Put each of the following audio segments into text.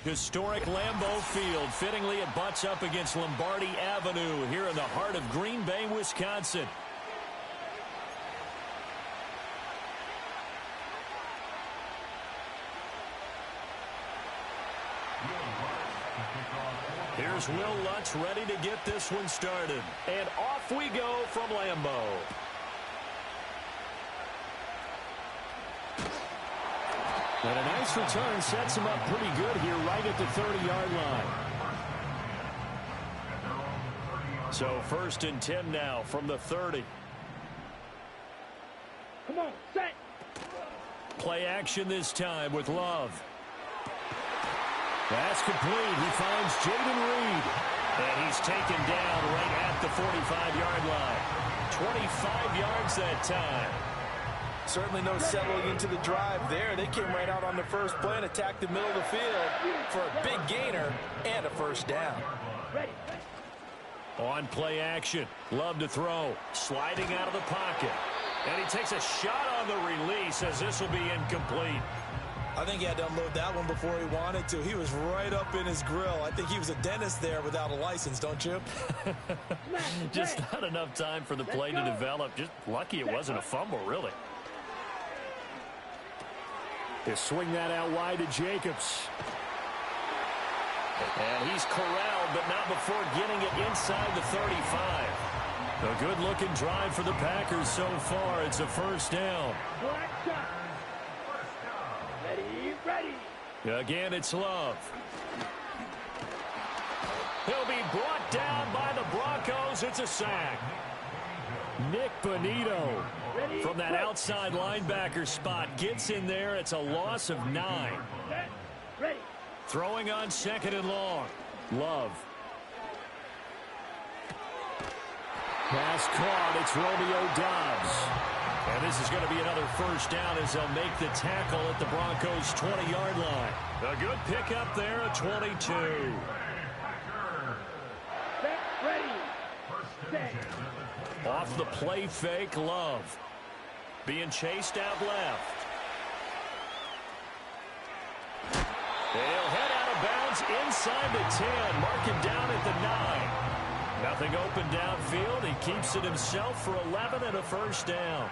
Historic Lambeau Field. Fittingly, it butts up against Lombardi Avenue here in the heart of Green Bay, Wisconsin. Here's Will Lutz ready to get this one started. And off we go from Lambeau. And a nice return sets him up pretty good here right at the 30-yard line. So 1st and 10 now from the 30. Come on, set. Play action this time with Love. That's complete. He finds Jaden Reed. And he's taken down right at the 45-yard line. 25 yards that time. Certainly no settling into the drive there. They came right out on the first play and attacked the middle of the field for a big gainer and a first down. On play action. Love to throw. Sliding out of the pocket. And he takes a shot on the release as this will be incomplete. I think he had to unload that one before he wanted to. He was right up in his grill. I think he was a dentist there without a license, don't you? Just not enough time for the play to develop. Just lucky it wasn't a fumble, really. He'll swing that out wide to Jacobs. And he's corralled, but not before getting it inside the 35. A good-looking drive for the Packers so far. It's a first down. Ready. Again, it's Love. He'll be brought down by the Broncos. It's a sack. Nick Bonito from that outside linebacker spot gets in there. It's a loss of 9. Ready. Throwing on 2nd and long. Love. Pass caught. It's Romeo Doubs. And this is going to be another first down as they'll make the tackle at the Broncos' 20-yard line. A good pickup there at 22. Ready. Set. Off the play fake, Love. Being chased out left. They'll head out of bounds inside the 10. Mark him down at the 9. Nothing open downfield. He keeps it himself for 11 and a first down.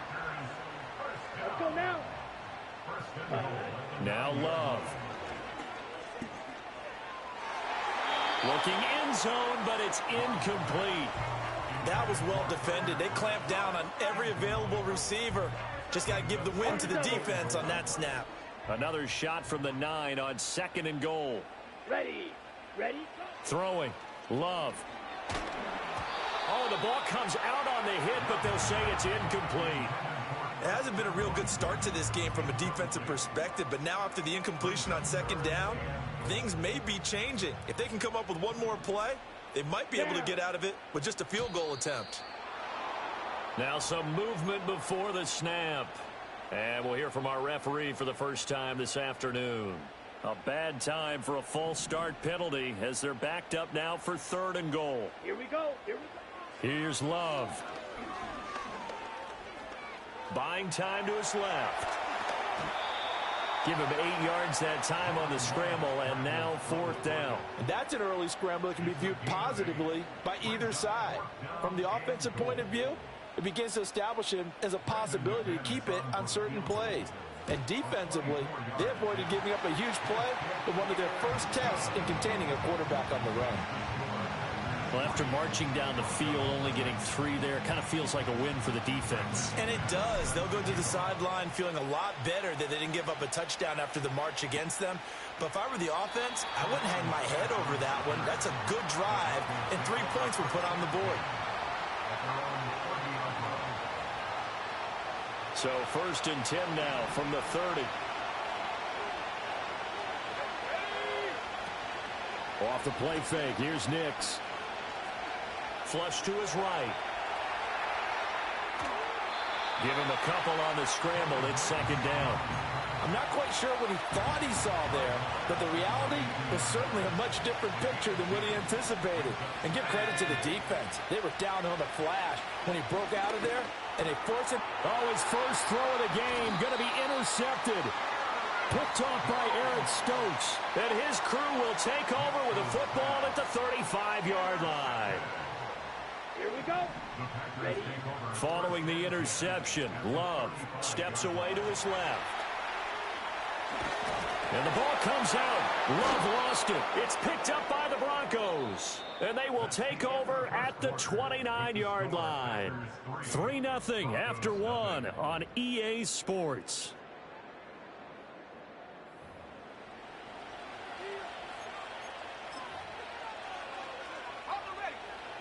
Let's go now. Now Love. Looking end zone, but it's incomplete. That was well defended. They clamped down on every available receiver. Just got to give the win to the defense on that snap. Another shot from the 9 on 2nd and goal. Ready. Throwing. Love. Oh, the ball comes out on the hit, but they'll say it's incomplete. It hasn't been a real good start to this game from a defensive perspective, but now after the incompletion on 2nd down, things may be changing. If they can come up with one more play, they might be able to get out of it with just a field goal attempt. Now some movement before the snap. And we'll hear from our referee for the first time this afternoon. A bad time for a false start penalty as they're backed up now for 3rd and goal. Here we go. Here's Love. Buying time to his left. Give him 8 yards that time on the scramble, and now 4th down. And that's an early scramble that can be viewed positively by either side. From the offensive point of view, it begins to establish him as a possibility to keep it on certain plays. And defensively, they avoided giving up a huge play in one of their first tests in containing a quarterback on the run. Well, after marching down the field, only getting 3 there, kind of feels like a win for the defense. And it does. They'll go to the sideline feeling a lot better that they didn't give up a touchdown after the march against them. But if I were the offense, I wouldn't hang my head over that one. That's a good drive, and 3 points were put on the board. So 1st and 10 now from the 30. Off the play fake. Here's Nix. Flush to his right. Give him a couple on the scramble. It's 2nd down. I'm not quite sure what he thought he saw there, but the reality was certainly a much different picture than what he anticipated. And give credit to the defense. They were down on the flash when he broke out of there, and they forced it. Oh, his first throw of the game going to be intercepted. Picked off by Eric Stokes. And his crew will take over with a football at the 35-yard line. Here we go. Ready. Following the interception, Love steps away to his left. And the ball comes out. Love lost it. It's picked up by the Broncos. And they will take over at the 29-yard line. 3-0 after 1 on EA Sports.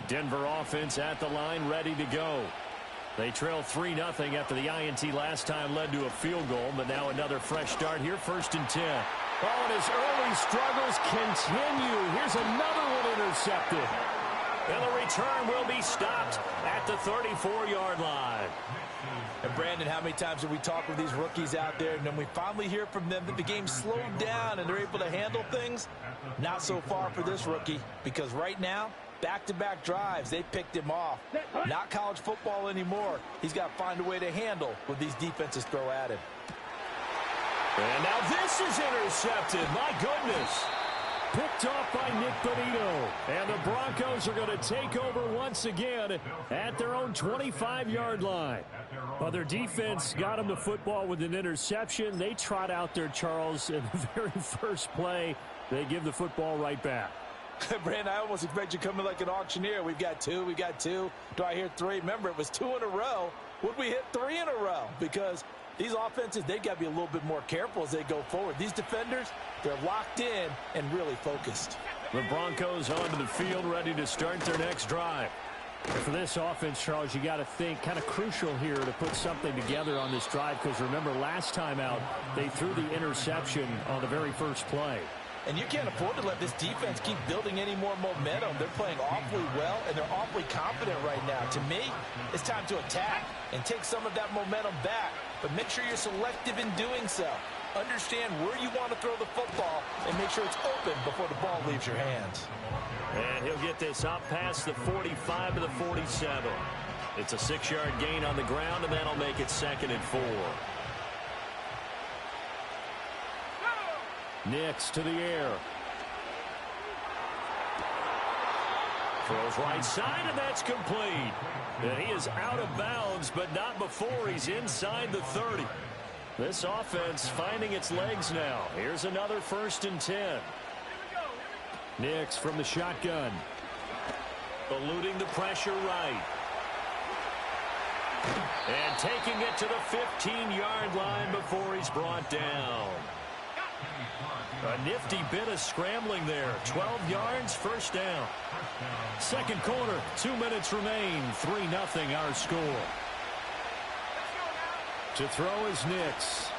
Denver offense at the line, ready to go. They trail 3-0 after the INT last time led to a field goal, but now another fresh start here, 1st and 10. Oh, and his early struggles continue. Here's another one intercepted. And the return will be stopped at the 34-yard line. And Brandon, how many times have we talked with these rookies out there, and then we finally hear from them that the game slowed down and they're able to handle things? Not so far for this rookie, because right now, back-to-back drives, they picked him off. Not college football anymore. He's got to find a way to handle what these defenses throw at him. And now this is intercepted. My goodness. Picked off by Nick Bonito. And the Broncos are going to take over once again at their own 25-yard line. Well, their defense got them the football with an interception. They trot out there, Charles, in the very first play. They give the football right back. Brandon, I almost expect you to come in like an auctioneer. We've got two. Do I hear three? Remember, it was 2 in a row. Would we hit 3 in a row? Because these offenses, they've got to be a little bit more careful as they go forward. These defenders, they're locked in and really focused. The Broncos onto the field, ready to start their next drive. For this offense, Charles, you got to think kind of crucial here to put something together on this drive, because remember, last time out, they threw the interception on the very first play. And you can't afford to let this defense keep building any more momentum. They're playing awfully well, and they're awfully confident right now. To me, it's time to attack and take some of that momentum back. But make sure you're selective in doing so. Understand where you want to throw the football and make sure it's open before the ball leaves your hands. And he'll get this up past the 45 to the 47. It's a 6-yard gain on the ground, and that'll make it 2nd and 4. Nix to the air. Throws right side, and that's complete. And he is out of bounds, but not before he's inside the 30. This offense finding its legs now. Here's another 1st and 10. Nix from the shotgun. Eluding the pressure right. And taking it to the 15-yard line before he's brought down. A nifty bit of scrambling there. 12 yards, 1st down. 2nd quarter, 2 minutes remain. 3-0 our score. To throw is Nix.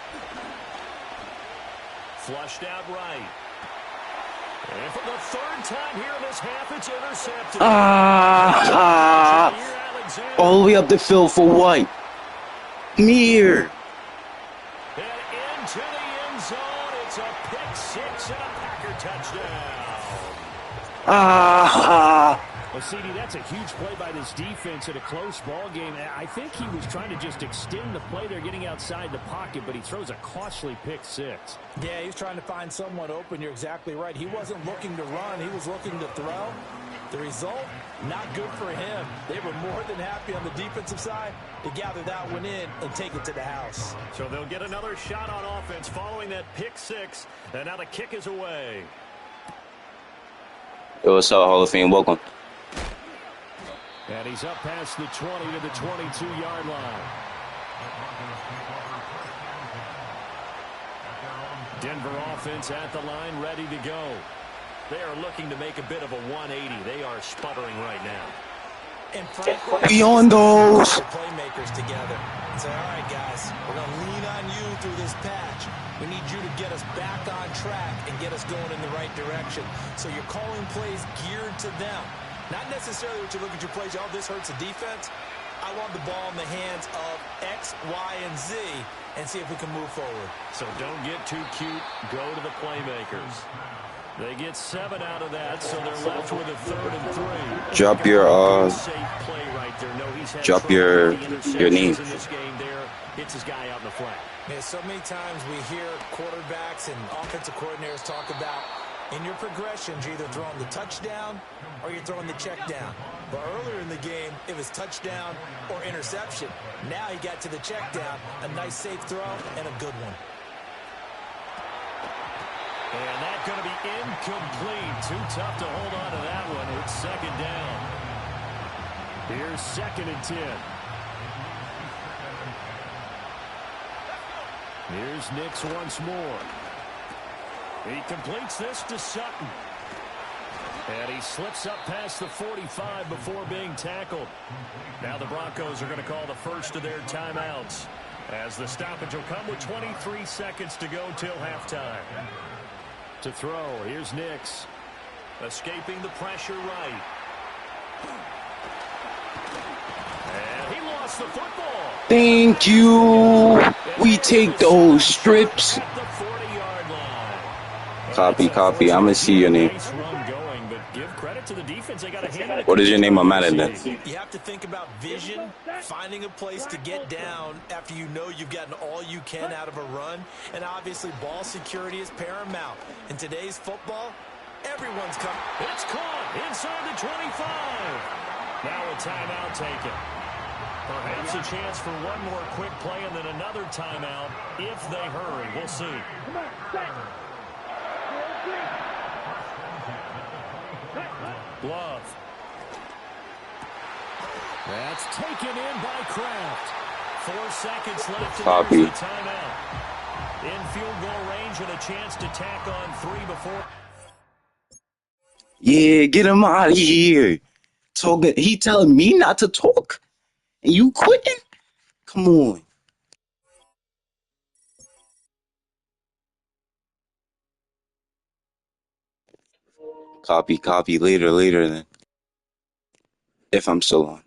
Flushed out right. And for the 3rd time here in this half, it's intercepted. All the way up the field for White. Mere. And into the end zone. It's a pick 6 and a Packer touchdown. Well, CD, that's a huge play by this defense in a close ball game. I think he was trying to just extend the play there, getting outside the pocket, but he throws a costly pick 6. Yeah, he's trying to find someone open. You're exactly right. He wasn't looking to run. He was looking to throw. The result, not good for him. They were more than happy on the defensive side to gather that one in and take it to the house. So they'll get another shot on offense following that pick 6, and now the kick is away. Yo, what's up, Hall of Fame? Welcome. And he's up past the 20 to the 22-yard line. Denver offense at the line, ready to go. They are looking to make a bit of a 180. They are sputtering right now. And frankly, beyond those playmakers together and say, all right, guys, we're going to lean on you through this patch. We need you to get us back on track and get us going in the right direction. So you're calling plays geared to them. Not necessarily what you look at your plays, oh, this hurts the defense. I want the ball in the hands of X, Y, and Z and see if we can move forward. So don't get too cute. Go to the playmakers. They get 7 out of that, so they're left with a 3rd and 3. Drop your Safe play right there. No, he's had drop your name. in this game there. Hits his guy out in the flat. Yeah, so many times we hear quarterbacks and offensive coordinators talk about in your progressions, you're either throwing the touchdown or you're throwing the check down. But earlier in the game, it was touchdown or interception. Now he got to the check down, a nice safe throw, and a good one. And that's going to be incomplete. Too tough to hold on to that one. It's 2nd down. Here's 2nd and 10. Here's Nix once more. He completes this to Sutton. And he slips up past the 45 before being tackled. Now the Broncos are going to call the first of their timeouts, as the stoppage will come with 23 seconds to go till halftime. To throw, here's Nix. Escaping the pressure right. And he lost the football. Thank you. We take those strips. At the 40-yard line. Copy. I'm going to see your name. Nice run going, but give credit to the defense. They got a hand in What is your name on Madden then? You have to think about vision, finding a place to get down after you know you've gotten all you can out of a run, and obviously ball security is paramount. In today's football, everyone's coming. It's caught inside the 25. Now a timeout taken. Perhaps a chance for one more quick play and then another timeout if they hurry. We'll see. Love. That's taken in by Kraft. 4 seconds left to Copy. use the timeout. In field goal range and a chance to tack on 3 before. Yeah, get him out of here. Talking, he telling me not to talk, and you quitting? Come on. Copy. Later then. If I'm still on.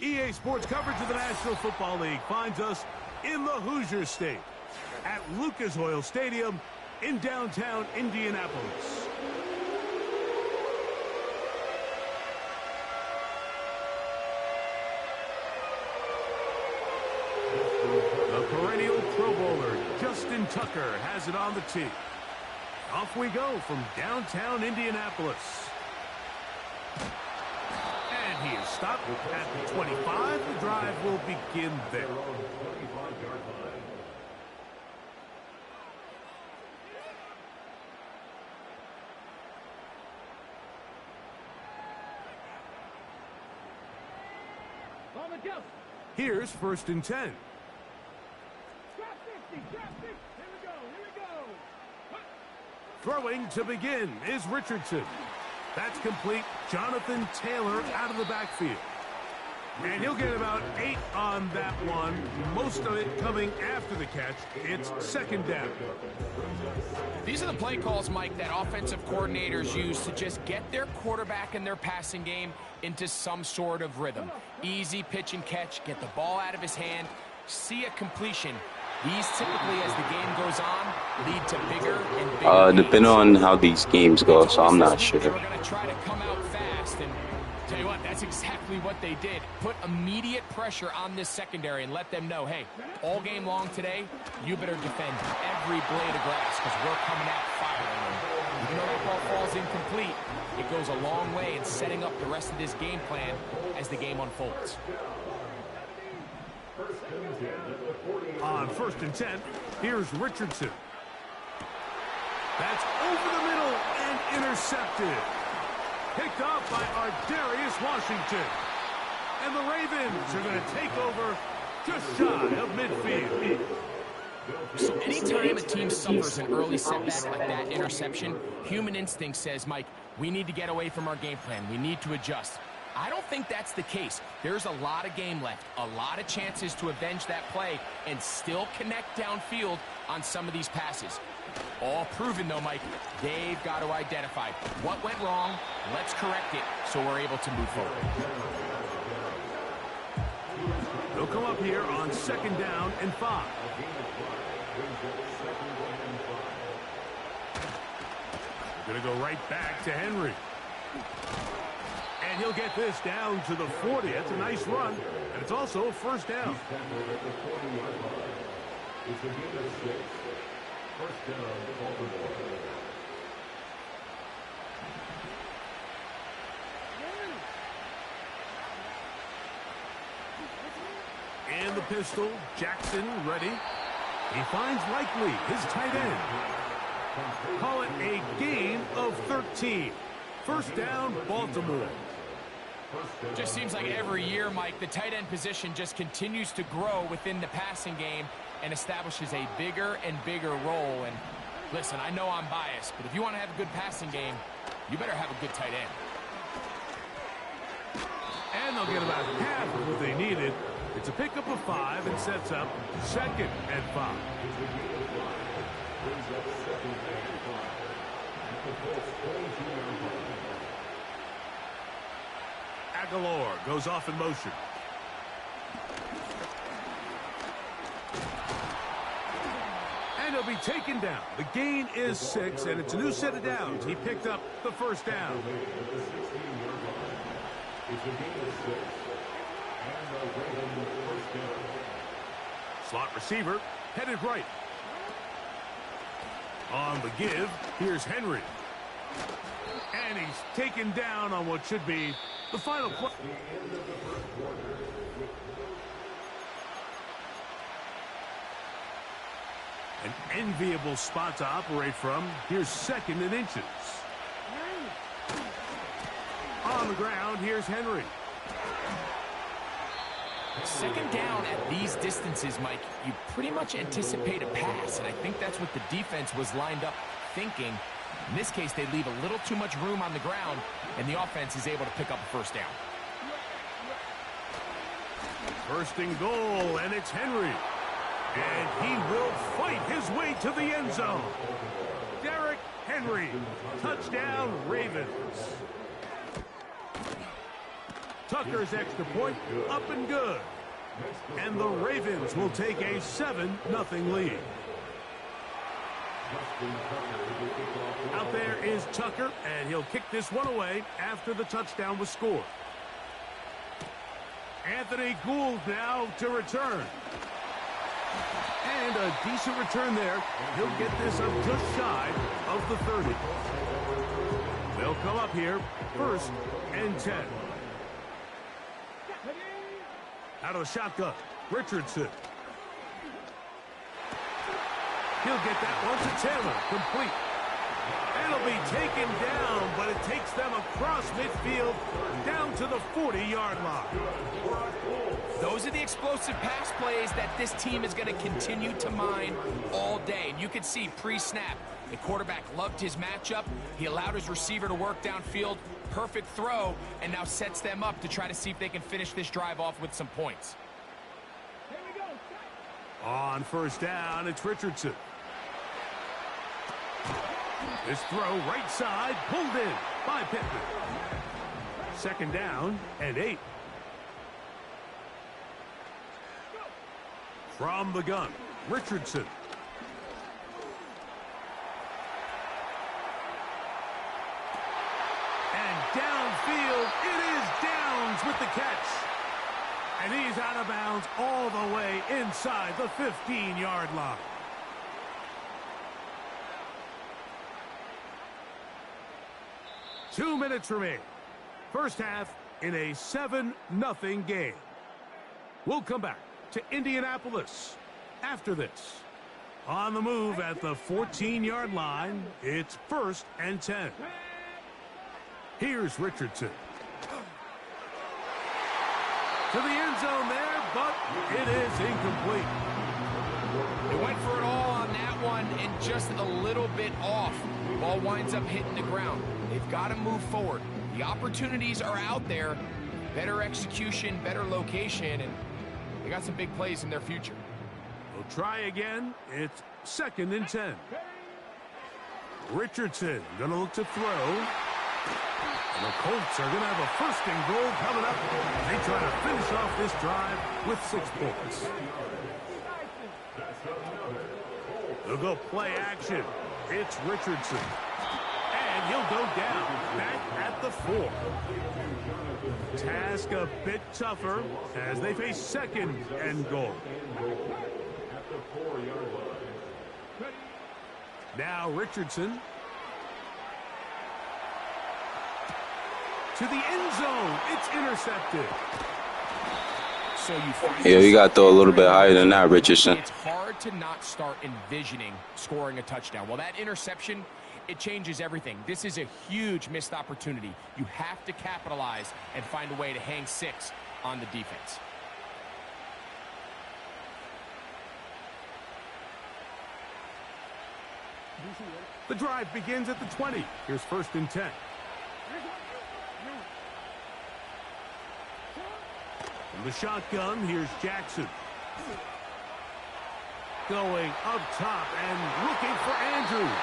EA Sports coverage of the National Football League finds us in the Hoosier State at Lucas Oil Stadium in downtown Indianapolis. The perennial Pro Bowler Justin Tucker has it on the tee. Off we go from downtown Indianapolis. He is stopped at the 25. The drive will begin there. Here's 1st and 10. Throwing to begin is Richardson. That's complete. Jonathan Taylor out of the backfield. And he'll get about 8 on that one. Most of it coming after the catch. It's 2nd down. These are the play calls, Mike, that offensive coordinators use to just get their quarterback and their passing game into some sort of rhythm. Easy pitch and catch, get the ball out of his hand, see a completion. These typically, as the game goes on, lead to bigger and bigger Depending on how these games go, so I'm not sure. They were going to try to come out fast, and tell you what, that's exactly what they did. Put immediate pressure on this secondary and let them know, hey, all game long today, you better defend every blade of grass because we're coming out firing. Even though that ball falls incomplete, it goes a long way in setting up the rest of this game plan as the game unfolds. On 1st and 10, here's Richardson. That's over the middle and intercepted. Picked up by Darius Washington. And the Ravens are going to take over just shy of midfield. So anytime a team suffers an early setback like that interception, human instinct says, Mike, we need to get away from our game plan. We need to adjust. I don't think that's the case. There's a lot of game left, a lot of chances to avenge that play and still connect downfield on some of these passes. All proven, though, Mike. They've got to identify what went wrong. Let's correct it so we're able to move forward. They'll come up here on 2nd down and 5. We're going to go right back to Henry. And he'll get this down to the 40. That's a nice run, and it's also a 1st down. And the pistol, Jackson ready. He finds Likely, his tight end. Call it a gain of 13. 1st down, Baltimore. Just seems like every year, Mike, the tight end position just continues to grow within the passing game and establishes a bigger and bigger role. And listen, I know I'm biased, but if you want to have a good passing game, you better have a good tight end. And they'll get about half of what they needed. It's a pickup of 5 and sets up 2nd and 5. Aguilar goes off in motion. And he'll be taken down. The gain is 6, and it's a new set of downs. He picked up the 1st down. Slot receiver headed right. On the give, here's Henry. And he's taken down on what should be the final play. An enviable spot to operate from. Here's 2nd and inches. On the ground, here's Henry. 2nd down at these distances, Mike, you pretty much anticipate a pass, and I think that's what the defense was lined up thinking. In this case, they leave a little too much room on the ground, and the offense is able to pick up a 1st down. 1st and goal, and it's Henry. And he will fight his way to the end zone. Derrick Henry, touchdown Ravens. Tucker's extra point, up and good. And the Ravens will take a 7-0 lead. Out there is Tucker, and he'll kick this one away after the touchdown was scored. Anthony Gould now to return. And a decent return there. He'll get this up just shy of the 30. They'll come up here, 1st and 10. Out of the shotgun, Richardson. He'll get that one to Taylor, complete. And it'll be taken down, but it takes them across midfield down to the 40-yard line. Those are the explosive pass plays that this team is going to continue to mine all day. And you can see pre-snap, the quarterback loved his matchup. He allowed his receiver to work downfield. Perfect throw, and now sets them up to try to see if they can finish this drive off with some points. On 1st down, it's Richardson. This throw right side, pulled in by Pittman. 2nd down and 8. From the gun, Richardson. And downfield, it is Downs with the catch. And he's out of bounds all the way inside the 15-yard line. Two minutes remain. 1st half in a 7-0 game. We'll come back to Indianapolis after this. On the move at the 14-yard line, it's 1st and 10. Here's Richardson. To the end zone there, but it is incomplete. They went for it all on that one and just a little bit off. Ball winds up hitting the ground. They've got to move forward. The opportunities are out there. Better execution, better location, and they got some big plays in their future. We'll try again. It's 2nd and 10. Richardson going to look to throw. And the Colts are going to have a 1st and goal coming up. They try to finish off this drive with 6 points. They'll go play action. It's Richardson. And he'll go down back at the 4. Task a bit tougher as they face 2nd and goal. Now Richardson. To the end zone. It's intercepted. So you got to throw a little bit higher than that, Richardson. It's hard to not start envisioning scoring a touchdown. Well, that interception, it changes everything. This is a huge missed opportunity. You have to capitalize and find a way to hang 6 on the defense. The drive begins at the 20. Here's 1st and 10. From the shotgun, here's Jackson. Going up top and looking for Andrews.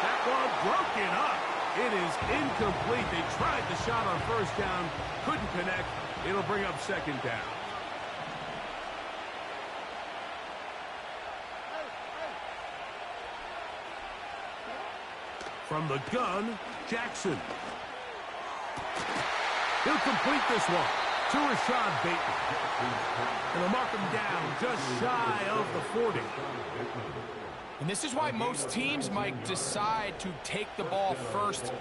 That ball broken up. It is incomplete. They tried the shot on 1st down. Couldn't connect. It'll bring up 2nd down. From the gun, Jackson. He'll complete this one to Rashad Bateman. And they'll mark him down just shy of the 40. And this is why most teams might decide to take the ball first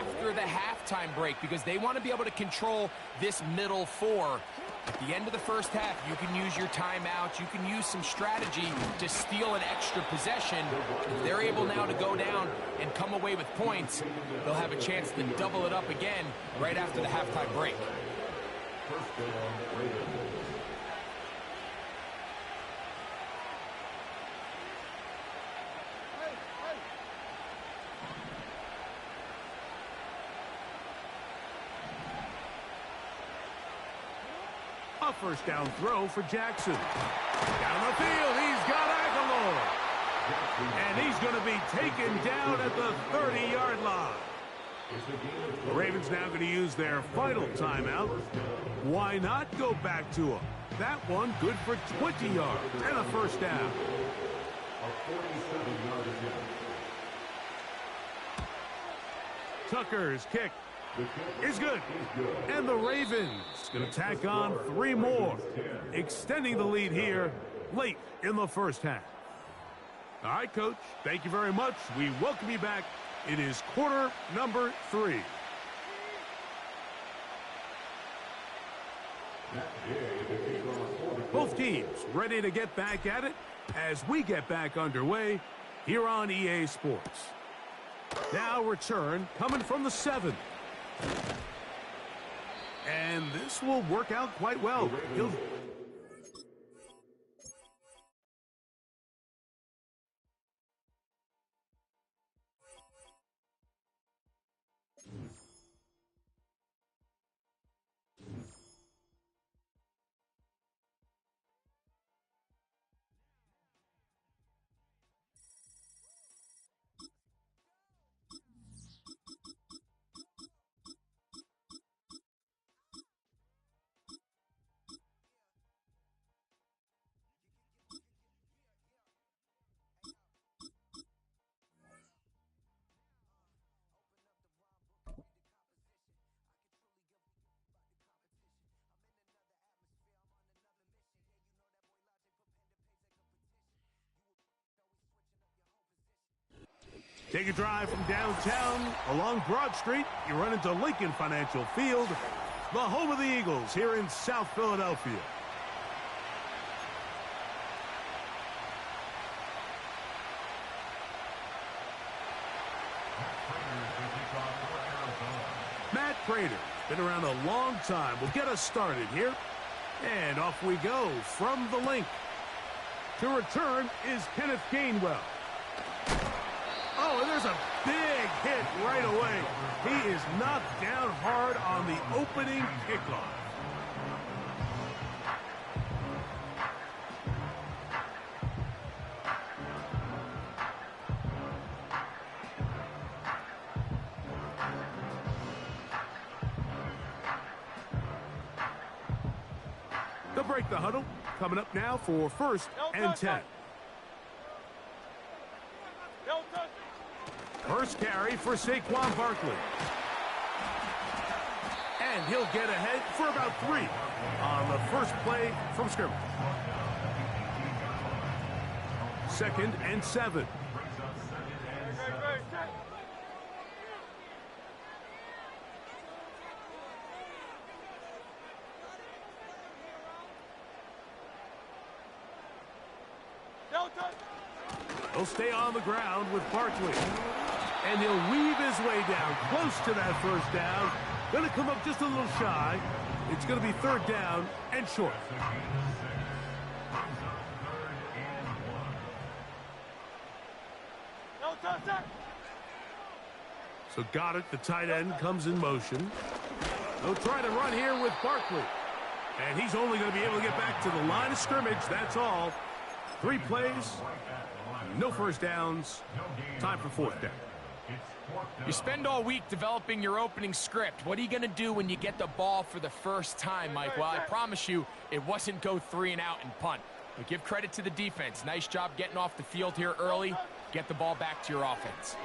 after the halftime break, because they want to be able to control this middle 4. At the end of the first half, you can use your timeout. You can use some strategy to steal an extra possession. If they're able now to go down and come away with points, they'll have a chance to double it up again right after the halftime break. A 1st down throw for Jackson. Down the field, he's got Aguilar. And he's going to be taken down at the 30-yard line. The Ravens now going to use their final timeout. Why not go back to him? That one good for 20 yards and a 1st down. Tucker's kick is good. And the Ravens going to tack on 3 more, extending the lead here late in the first half. All right, Coach, thank you very much. We welcome you back. It is quarter number 3. Both teams ready to get back at it as we get back underway here on EA Sports. Now return coming from the 7. And this will work out quite well. Take a drive from downtown along Broad Street. You run into Lincoln Financial Field, the home of the Eagles here in South Philadelphia. Prater. Been around a long time. Will get us started here. And off we go from the link. To return is Kenneth Gainwell. Oh, and there's a big hit right away. He is knocked down hard on the opening kickoff. They'll break the huddle. Coming up now for 1st and 10. First carry for Saquon Barkley. And he'll get ahead for about 3 on the first play from scrimmage. 2nd and 7. He'll stay on the ground with Barkley. And he'll weave his way down close to that first down. Going to come up just a little shy. It's going to be 3rd down and short. So Goddard, the tight end, comes in motion. They'll try to run here with Barkley. And he's only going to be able to get back to the line of scrimmage. That's all. 3 plays, no first downs. Time for 4th down. You spend all week developing your opening script. What are you going to do when you get the ball for the first time, Mike? Well, I promise you, it wasn't go 3 and out and punt. But give credit to the defense. Nice job getting off the field here early. Get the ball back to your offense.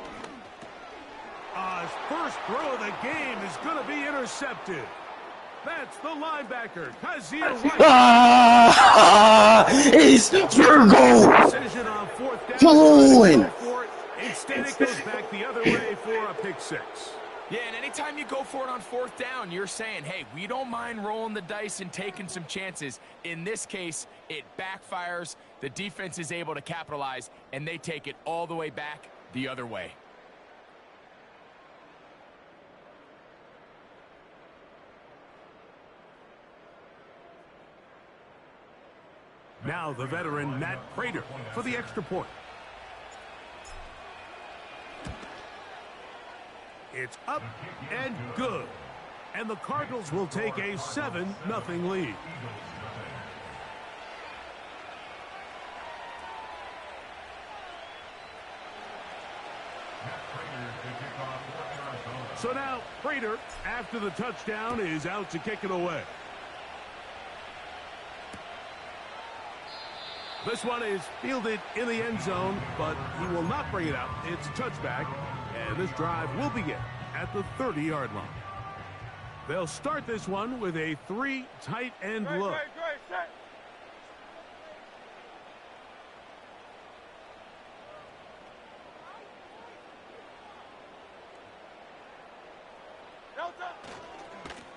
His first throw of the game is going to be intercepted. That's the linebacker, Kazir White. It's Virgo. Decision on 4th down. Come on. Instead, it goes back the other way for a pick 6. Yeah, and anytime you go for it on 4th down, you're saying, hey, we don't mind rolling the dice and taking some chances. In this case, it backfires. The defense is able to capitalize, and they take it all the way back the other way. Now the veteran, Matt Prater, for the extra point. It's up and good. And the Cardinals will take a 7-0 lead. So now Prater, after the touchdown, is out to kick it away. This one is fielded in the end zone, but he will not bring it out. It's a touchback, and this drive will begin at the 30-yard line. They'll start this one with a 3 tight end look.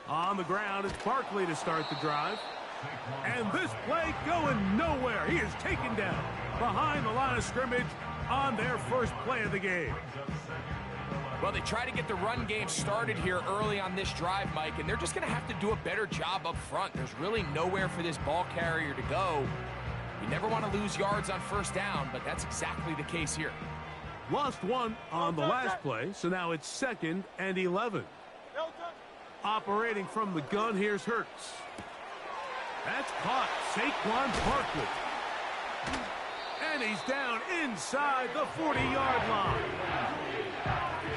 On the ground, it's Barkley to start the drive. And this play going nowhere. He is taken down behind the line of scrimmage on their first play of the game. Well, they try to get the run game started here early on this drive, Mike, and they're just going to have to do a better job up front. There's really nowhere for this ball carrier to go. You never want to lose yards on first down, but that's exactly the case here. Lost 1 on the last play, so now it's 2nd and 11. Operating from the gun, here's Hurts. That's caught. Saquon Barkley. And he's down inside the 40-yard line.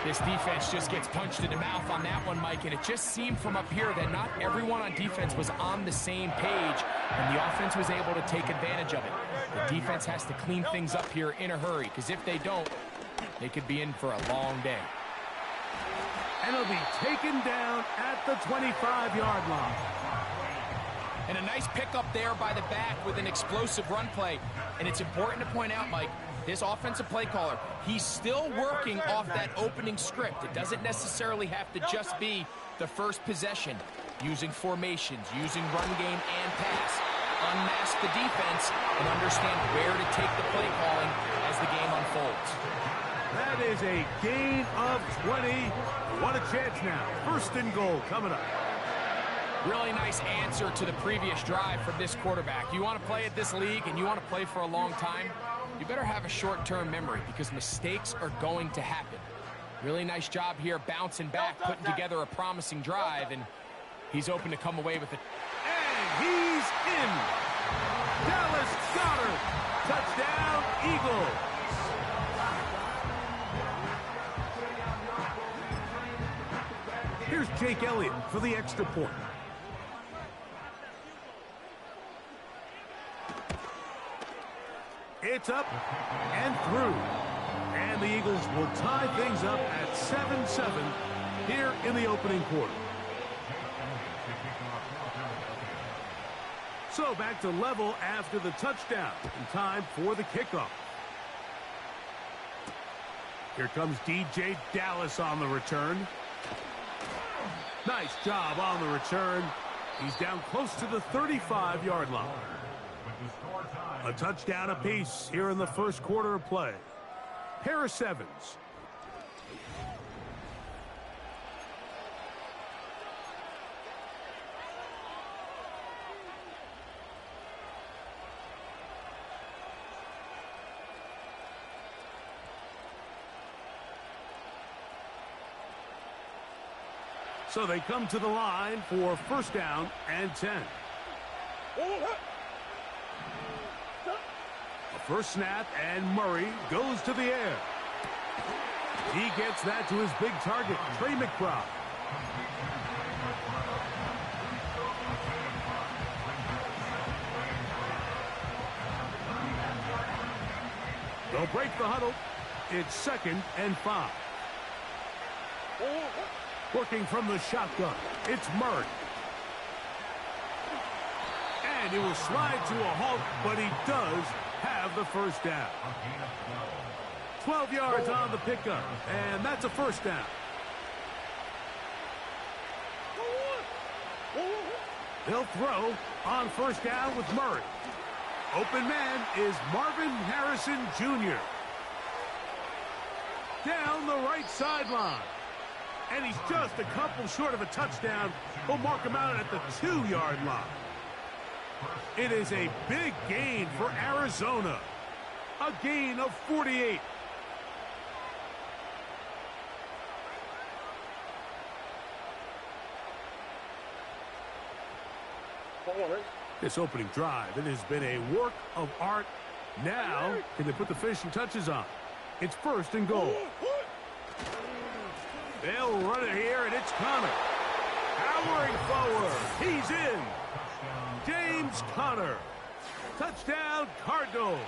This defense just gets punched in the mouth on that one, Mike, and it just seemed from up here that not everyone on defense was on the same page, and the offense was able to take advantage of it. The defense has to clean things up here in a hurry, because if they don't, they could be in for a long day. And he'll be taken down at the 25-yard line. And a nice pickup there by the back with an explosive run play. And it's important to point out, Mike, this offensive play caller, he's still working off that opening script. It doesn't necessarily have to just be the first possession. Using formations, using run game and pass. Unmask the defense and understand where to take the play calling as the game unfolds. That is a gain of 20. What a chance now. First and goal coming up. Really nice answer to the previous drive from this quarterback. You want to play at this league and you want to play for a long time, you better have a short-term memory because mistakes are going to happen. Really nice job here bouncing back, putting together a promising drive, and he's open to come away with it. And he's in. Dallas Goedert. Touchdown, Eagles. Here's Jake Elliott for the extra point. It's up and through. And the Eagles will tie things up at 7-7 here in the opening quarter. So back to level after the touchdown. And time for the kickoff. Here comes DJ Dallas on the return. Nice job on the return. He's down close to the 35-yard line. A touchdown apiece here in the first quarter of play. Pair of sevens. So they come to the line for first down and 10. A first snap, and Murray goes to the air. He gets that to his big target, Trey McBride. They'll break the huddle. It's 2nd and 5. Working from the shotgun, it's Murray. And he will slide to a halt, but he does have the first down. 12 yards on the pickup, and that's a first down. They'll throw on first down with Murray. Open man is Marvin Harrison Jr. Down the right sideline. And he's just a couple short of a touchdown. We'll mark him out at the 2-yard line. It is a big gain for Arizona. A gain of 48. This opening drive, it has been a work of art. Now, can they put the finishing touches on? It's first and goal. They'll run it here, and it's Conner. Powering forward. He's in. James Conner. Touchdown, Cardinals.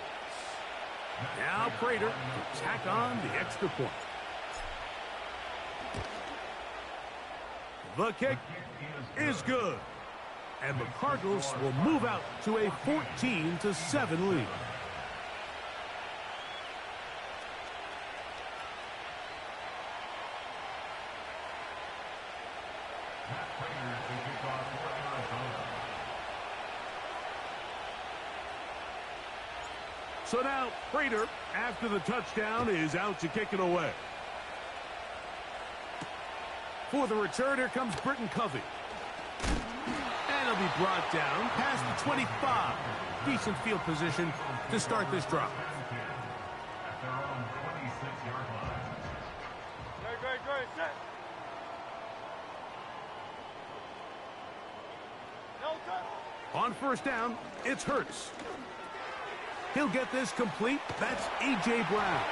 Now Prater to tack on the extra point. The kick is good. And the Cardinals will move out to a 14-7 lead. So now Prater, after the touchdown, is out to kick it away. For the return, here comes Britton Covey. And he'll be brought down past the 25. Decent field position to start this drive. Great, set. On first down, it's Hurts. He'll get this complete. That's A.J. Brown.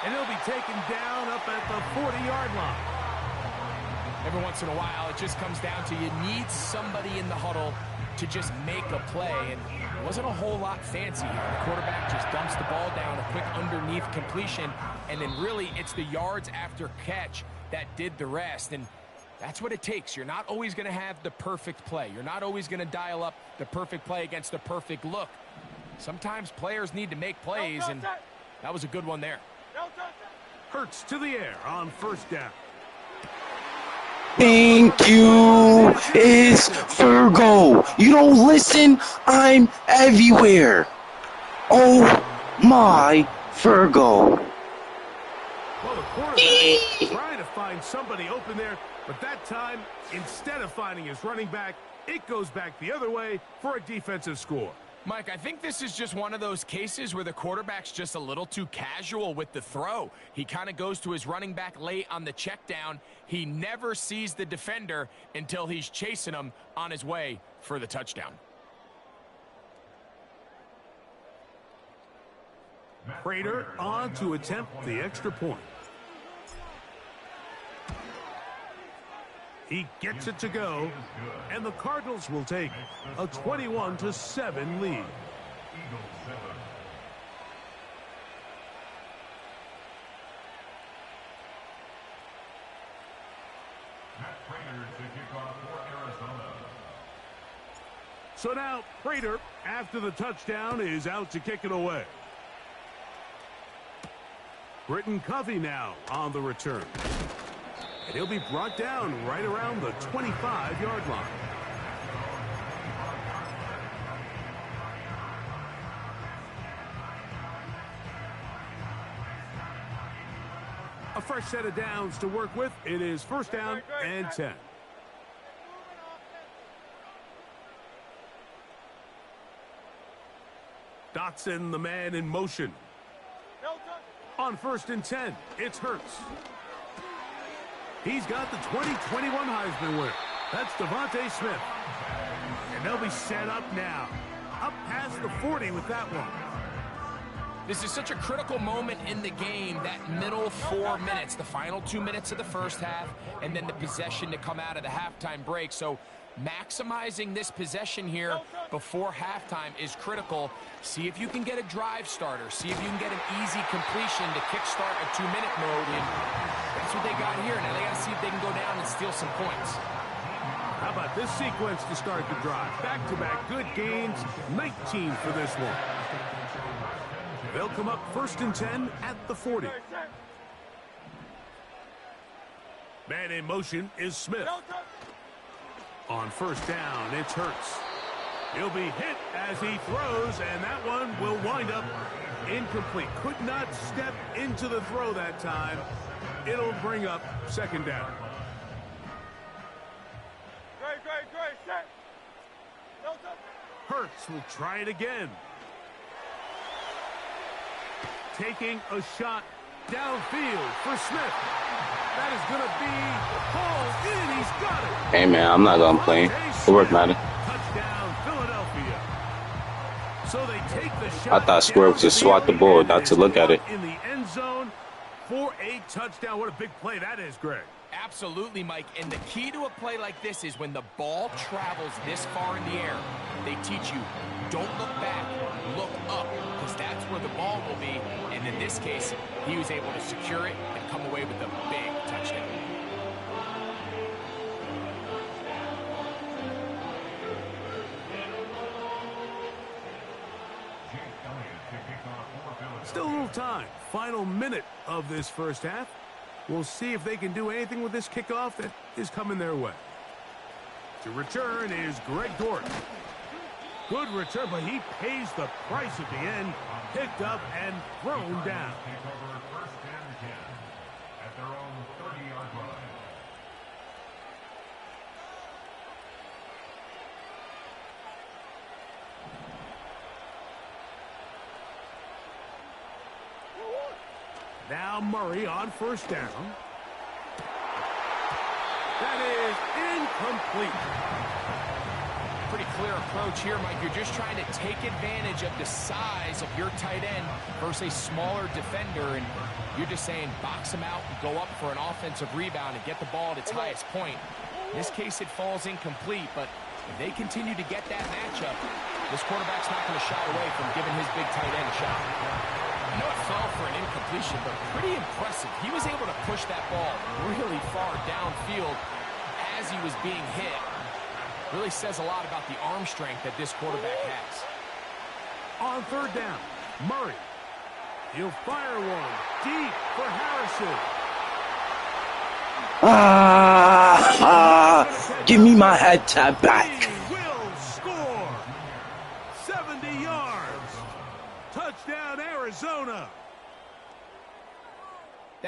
And he'll be taken down up at the 40-yard line. Every once in a while, it just comes down to you need somebody in the huddle to just make a play. And it wasn't a whole lot fancy here. The quarterback just dumps the ball down, a quick underneath completion. And then really, it's the yards after catch that did the rest. And that's what it takes. You're not always going to have the perfect play. You're not always going to dial up the perfect play against the perfect look. Sometimes players need to make plays, and that was a good one there. Hurts to the air on first down. Thank you. It's Virgo. You don't listen? I'm everywhere. Oh my Virgo. quarterback trying to find somebody open there, but that time, instead of finding his running back, it goes back the other way for a defensive score. Mike, I think this is just one of those cases where the quarterback's just a little too casual with the throw. He kind of goes to his running back late on the check down. He never sees the defender until he's chasing him on his way for the touchdown. Prater on to attempt the extra point. He gets it to go, and the Cardinals will take a 21-7 lead. So now Prater, after the touchdown, is out to kick it away. Britton Covey now on the return. And he'll be brought down right around the 25-yard line. A fresh set of downs to work with. It is first down and 10. Dotson, the man in motion. On first and 10, it's Hurts. He's got the 2021 Heisman winner. That's Devontae Smith. And they'll be set up now. Up past the 40 with that one. This is such a critical moment in the game, that middle 4 minutes, the final 2 minutes of the first half, and then the possession to come out of the halftime break. So maximizing this possession here before halftime is critical. See if you can get a drive starter. See if you can get an easy completion to kickstart a 2-minute mode. And that's what they got here. Now they got to see if they can go down and steal some points. How about this sequence to start the drive? Back-to-back good gains, 19 for this one. They'll come up first and 10 at the 40. Man in motion is Smith. On first down, it's Hurts. He'll be hit as he throws, and that one will wind up incomplete. Could not step into the throw that time. It'll bring up second down. Hurts will try it again. Taking a shot downfield for Smith. That is going to be hauled in. He's got it. Hey, man, I'm not going to play. Good work, Madden. Touchdown, Philadelphia. So they take the shot. I thought Square would just swat the ball, not to look at it. In the end zone for a touchdown. What a big play that is, Greg. Absolutely, Mike. And the key to a play like this is when the ball travels this far in the air, they teach you, don't look back, look up, because that's where the ball will be. And in this case, he was able to secure it and come away with a big touchdown. Still a little time. Final minute of this first half. We'll see if they can do anything with this kickoff that is coming their way. To return is Greg Dortch. Good return, but he pays the price at the end. Picked up and thrown down. First and 10 at their own 30-yard line. Now Murray on first down. That is incomplete. Pretty clear approach here, Mike. You're just trying to take advantage of the size of your tight end versus a smaller defender, and you're just saying box him out and go up for an offensive rebound and get the ball at its highest point. In this case, it falls incomplete, but if they continue to get that matchup, this quarterback's not going to shy away from giving his big tight end a shot. I know it fell for an incompletion, but pretty impressive. He was able to push that ball really far downfield as he was being hit. Really says a lot about the arm strength that this quarterback has. On third down, Murray. He'll fire one deep for Harrison. Give me my head tap back. He will score. 70 yards. Touchdown, Arizona.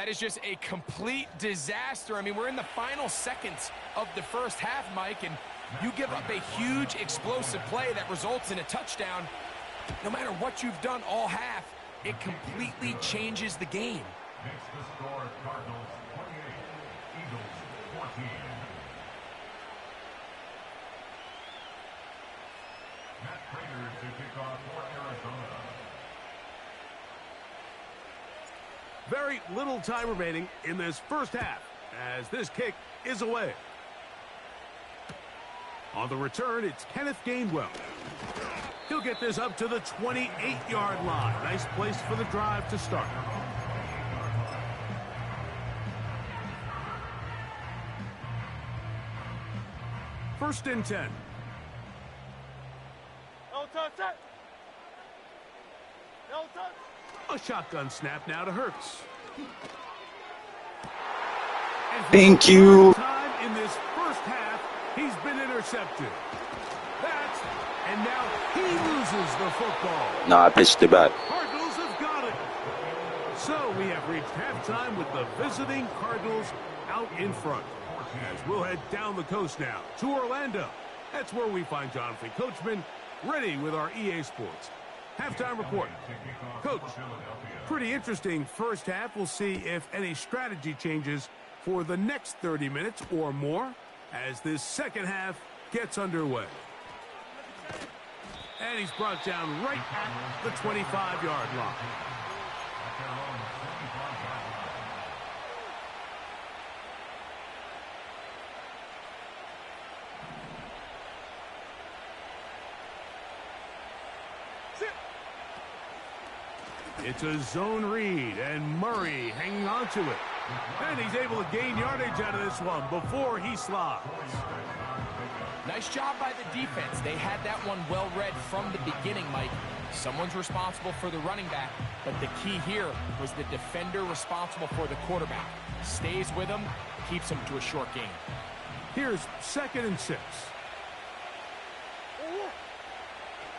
That is just a complete disaster. I mean, we're in the final seconds of the first half, Mike, and you give up a huge explosive play that results in a touchdown. No matter what you've done all half, it completely changes the game. Makes the score Cardinals 28, Eagles 14. Matt Prater to kick off for Arizona. Very little time remaining in this first half as this kick is away. On the return, it's Kenneth Gainwell. He'll get this up to the 28-yard line. Nice place for the drive to start. First and 10. No touch it. No touch. A shotgun snap now to Hurts. Thank you. Time in this first half, he's been intercepted. And now he loses the football. Nah, I pitched it back. Cardinals have got it. So we have reached halftime with the visiting Cardinals out in front. As we'll head down the coast now to Orlando. That's where we find Jonathan Coachman ready with our EA Sports halftime report. Coach, pretty interesting first half. We'll see if any strategy changes for the next 30 minutes or more as this second half gets underway. And he's brought down right at the 25-yard line. It's a zone read, and Murray hanging on to it. And he's able to gain yardage out of this one before he slides. Nice job by the defense. They had that one well read from the beginning, Mike. Someone's responsible for the running back, but the key here was the defender responsible for the quarterback. Stays with him, keeps him to a short gain. Here's 2nd and 6.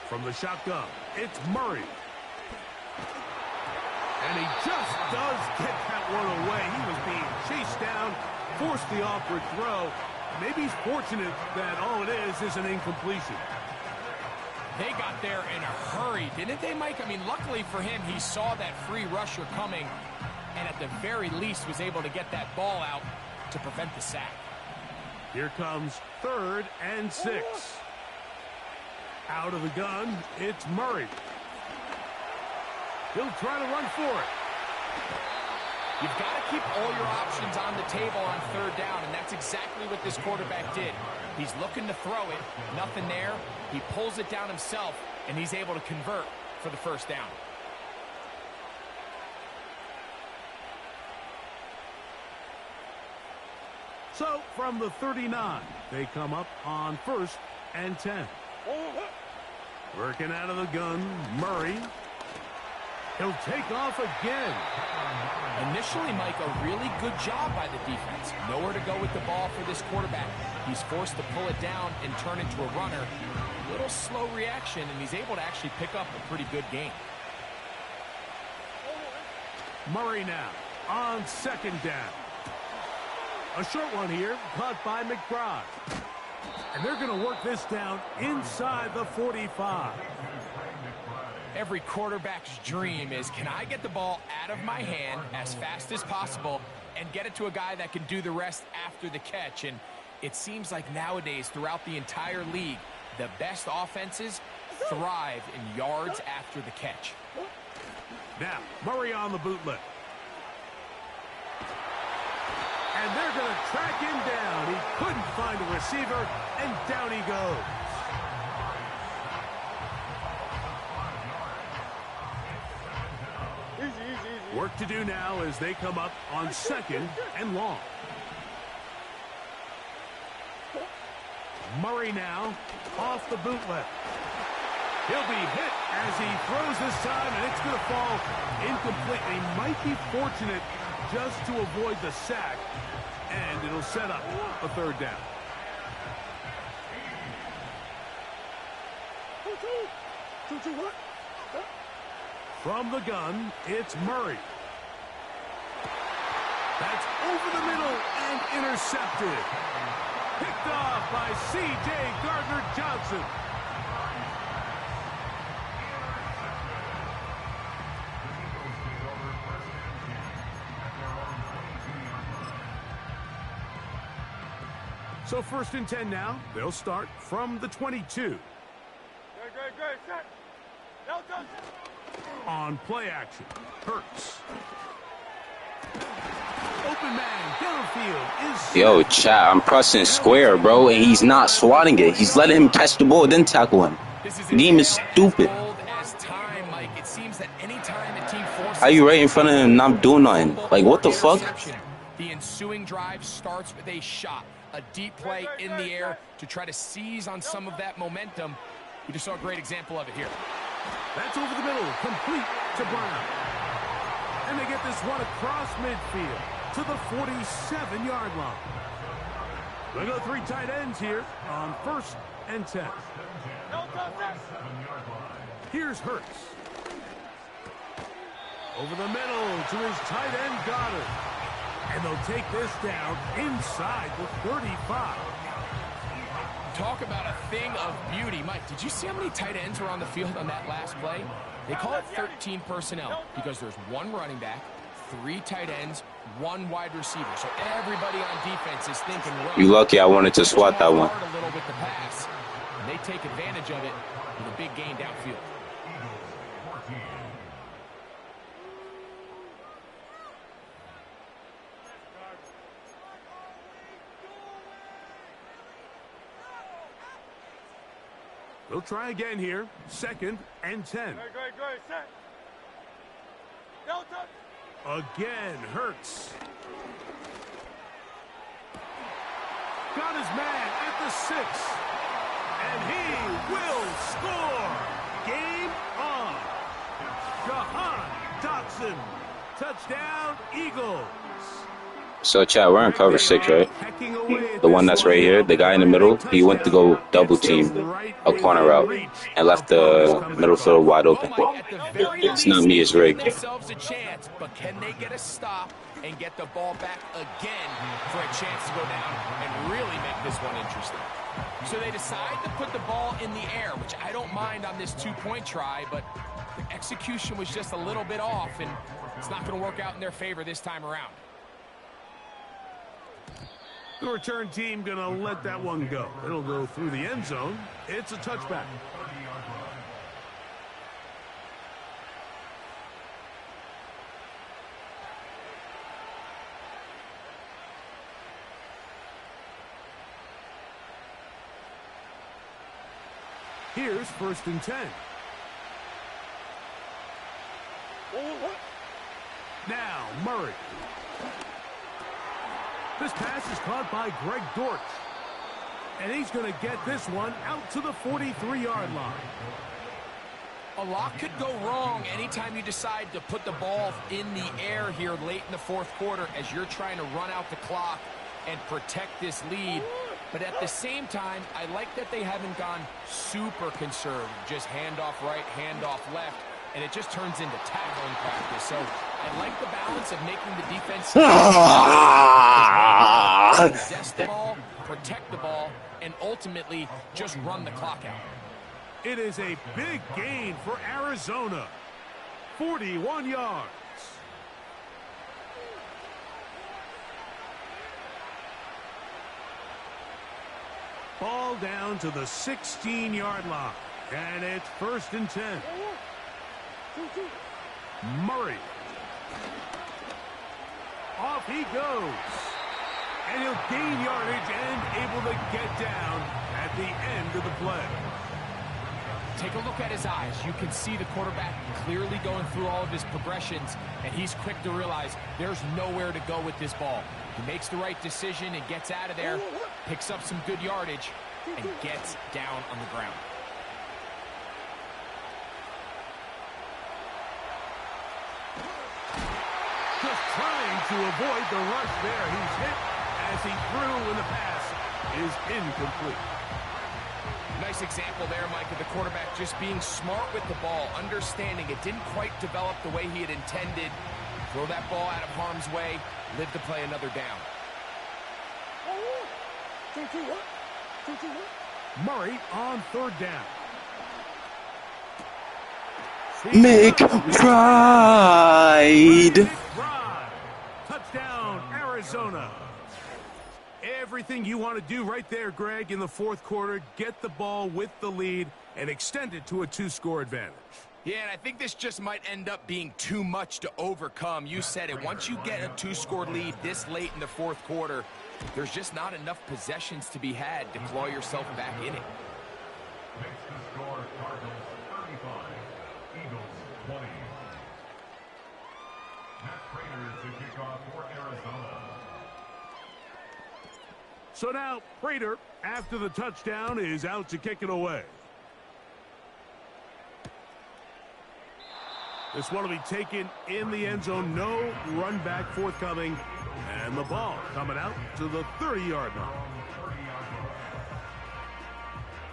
From the shotgun, it's Murray. And he just does get that one away. He was being chased down, forced the awkward throw. Maybe he's fortunate that all it is an incompletion. They got there in a hurry, didn't they, Mike? I mean, luckily for him, he saw that free rusher coming, and at the very least was able to get that ball out to prevent the sack. Here comes 3rd and 6. Out of the gun, it's Murray. He'll try to run for it. You've got to keep all your options on the table on 3rd down, and that's exactly what this quarterback did. He's looking to throw it, nothing there. He pulls it down himself, and he's able to convert for the 1st down. So, from the 39, they come up on 1st and 10. Working out of the gun, Murray. He'll take off again. Initially, Mike, a really good job by the defense. Nowhere to go with the ball for this quarterback. He's forced to pull it down and turn into a runner. A little slow reaction, and he's able to actually pick up a pretty good game. Murray now on 2nd down. A short one here, caught by McBride. And they're going to work this down inside the 45. Every quarterback's dream is, can I get the ball out of my hand as fast as possible and get it to a guy that can do the rest after the catch? And it seems like nowadays, throughout the entire league, the best offenses thrive in yards after the catch. Now, Murray on the bootleg. And they're going to track him down. He couldn't find a receiver, and down he goes. Work to do now as they come up on 2nd and long. Murray now off the bootleg. He'll be hit as he throws this time, and it's going to fall incomplete. He might be fortunate just to avoid the sack, and it'll set up a 3rd down. From the gun, it's Murray. That's over the middle and intercepted. Picked off by C.J. Gardner-Johnson. So 1st and 10 now. They'll start from the 22. On play action, Hurts. Open man downfield is... Yo, chat, I'm pressing square, bro, and he's not swatting it. He's letting him catch the ball, then tackle him. The game is stupid. How you right in front of him not doing nothing? Like, what the fuck? The ensuing drive starts with a shot. A deep play in the air to try to seize on some of that momentum. We just saw a great example of it here. That's over the middle, complete to Brown. And they get this one across midfield to the 47-yard line. They go 3 tight ends here on 1st and 10. Here's Hurts. Over the middle to his tight end Goddard. And they'll take this down inside the 35. Talk about a thing of beauty. Mike, did you see how many tight ends were on the field on that last play? They call it 13 personnel because there's 1 running back, 3 tight ends, 1 wide receiver. So everybody on defense is thinking, You lucky I wanted to swat that one. A little with the pass. And they take advantage of it with a big gain downfield. They'll try again here. 2nd and 10. Again, Hurts. Got his man at the 6. And he will score. Game on. Jahan Dotson. Touchdown, Eagles. So, chat, we're in cover 6, right? The one that's right here, the guy in the middle, he went to go double team a corner route and left the middle field wide open. It's not me, it's Rig. But can they get a stop and get the ball back again for a chance to go down and really make this one interesting? So they decide to put the ball in the air, which I don't mind on this 2-point try, but the execution was just a little bit off, and it's not going to work out in their favor this time around. The return team going to let that one go. It'll go through the end zone. It's a touchback. Here's 1st and 10. Now, Murray. This pass is caught by Greg Dortch. And he's going to get this one out to the 43-yard line. A lot could go wrong anytime you decide to put the ball in the air here late in the 4th quarter as you're trying to run out the clock and protect this lead. But at the same time, I like that they haven't gone super conservative. Just handoff right, handoff left. And it just turns into tackling practice. So I like the balance of making the defense possess the ball, protect the ball, and ultimately just run the clock out. It is a big gain for Arizona. 41 yards. Ball down to the 16-yard line. And it's 1st and 10. Murray. Off he goes. And he'll gain yardage and able to get down at the end of the play. Take a look at his eyes. You can see the quarterback clearly going through all of his progressions, and he's quick to realize there's nowhere to go with this ball. He makes the right decision and gets out of there, picks up some good yardage, and gets down on the ground. Just trying to avoid the rush there. He's hit as he threw, and the pass is incomplete. Nice example there, Mike, of the quarterback just being smart with the ball, understanding it didn't quite develop the way he had intended, Throw that ball out of harm's way, live to play another down. Murray on third down. McBride. Touchdown, Arizona. Everything you want to do right there, Greg, in the fourth quarter. Get the ball with the lead and extend it to a 2-score advantage. Yeah, and I think this just might end up being too much to overcome. You said it. Once you get a 2-score lead this late in the fourth quarter, there's just not enough possessions to be had to claw yourself back in it. Next to score, Cardinals 35, Eagles 20. Matt Prater to kick off for Arizona. So now, Prater, after the touchdown, is out to kick it away. This one will be taken in the end zone. No run back forthcoming. And the ball coming out to the 30-yard line.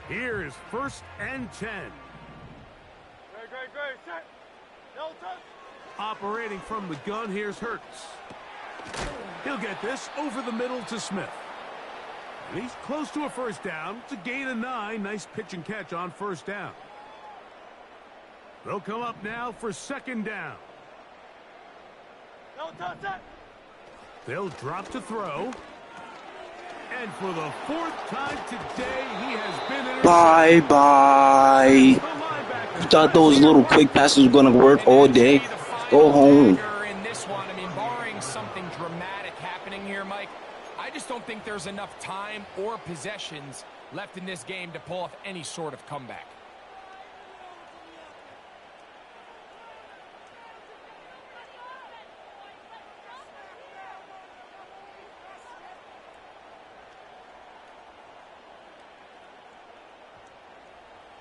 Here is 1st and 10. Set. No touch. Operating from the gun, here's Hurts. He'll get this over the middle to Smith. And he's close to a first down. It's a gain of 9. Nice pitch and catch on first down. They'll come up now for 2nd down. No touch. Set. They'll drop to throw. And for the 4th time today, he has been intercepted. Bye-bye. Thought those little quick passes were going to work all day. Go home. In this one, I mean, barring something dramatic happening here, Mike, I just don't think there's enough time or possessions left in this game to pull off any sort of comeback.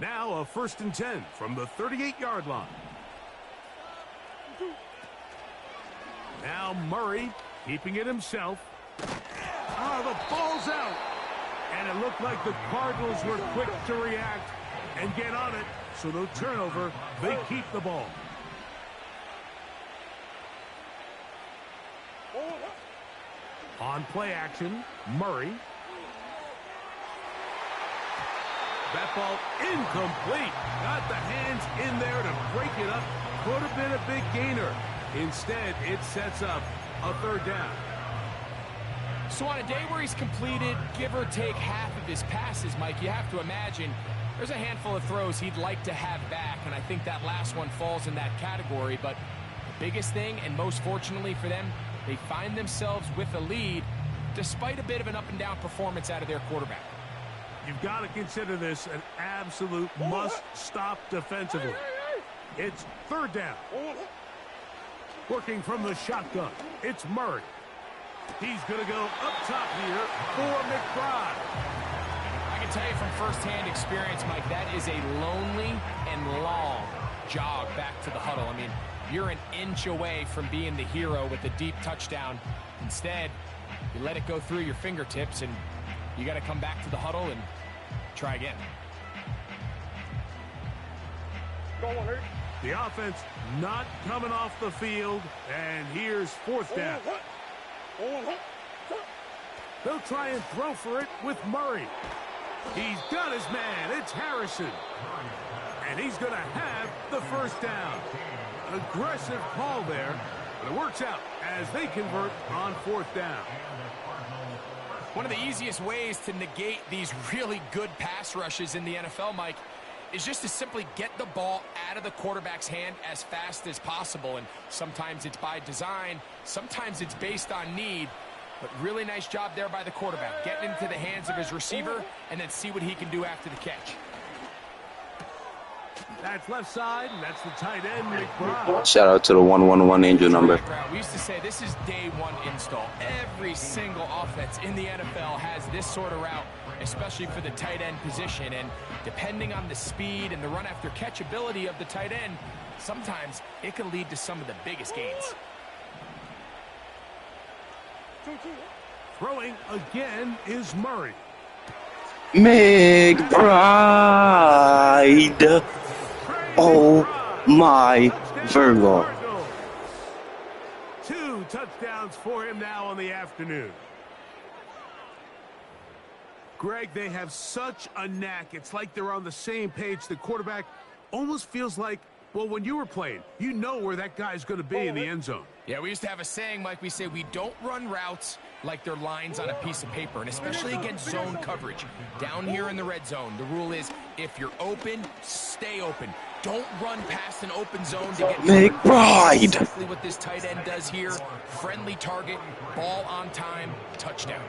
Now a 1st and 10 from the 38-yard line. Now Murray keeping it himself. The ball's out. And it looked like the Cardinals were quick to react and get on it. So no turnover. They keep the ball. On play action, Murray. That ball incomplete. Got the hands in there to break it up. Could have been a big gainer. Instead, it sets up a 3rd down. So on a day where he's completed, give or take half of his passes, Mike, you have to imagine there's a handful of throws he'd like to have back, and I think that last one falls in that category. But the biggest thing, and most fortunately for them, they find themselves with a lead despite a bit of an up-and-down performance out of their quarterback. You've got to consider this an absolute must-stop defensively. It's 3rd down. Working from the shotgun, it's Murray. He's going to go up top here for McBride. I can tell you from firsthand experience, Mike, that is a lonely and long jog back to the huddle. I mean, you're an inch away from being the hero with a deep touchdown. Instead, you let it go through your fingertips, and you got to come back to the huddle and try again. The offense not coming off the field, and here's 4th down. They'll try and throw for it with Murray. He's got his man. It's Harrison. And he's going to have the 1st down. An aggressive call there, but it works out as they convert on 4th down. One of the easiest ways to negate these really good pass rushes in the NFL, Mike, is just to simply get the ball out of the quarterback's hand as fast as possible. And sometimes it's by design, sometimes it's based on need. But really nice job there by the quarterback, getting into the hands of his receiver and then see what he can do after the catch. That's left side, and that's the tight end, McBride. Shout out to the 111 angel number. We used to say this is day one install. Every single offense in the NFL has this sort of route, especially for the tight end position. And depending on the speed and the run after catch ability of the tight end, sometimes it can lead to some of the biggest gains. Throwing again is Murray. McBride. Oh my Virgo. touchdowns for him now on the afternoon. Greg, they have such a knack. It's like they're on the same page. The quarterback almost feels like, well, when you were playing, you know where that guy's going to be in the end zone. Yeah, we used to have a saying, Mike. We say we don't run routes like they're lines on a piece of paper, and especially against zone coverage. Down here in the red zone, the rule is if you're open, stay open. Don't run past an open zone to get McBride. Exactly what this tight end does here. Friendly target, ball on time, touchdown.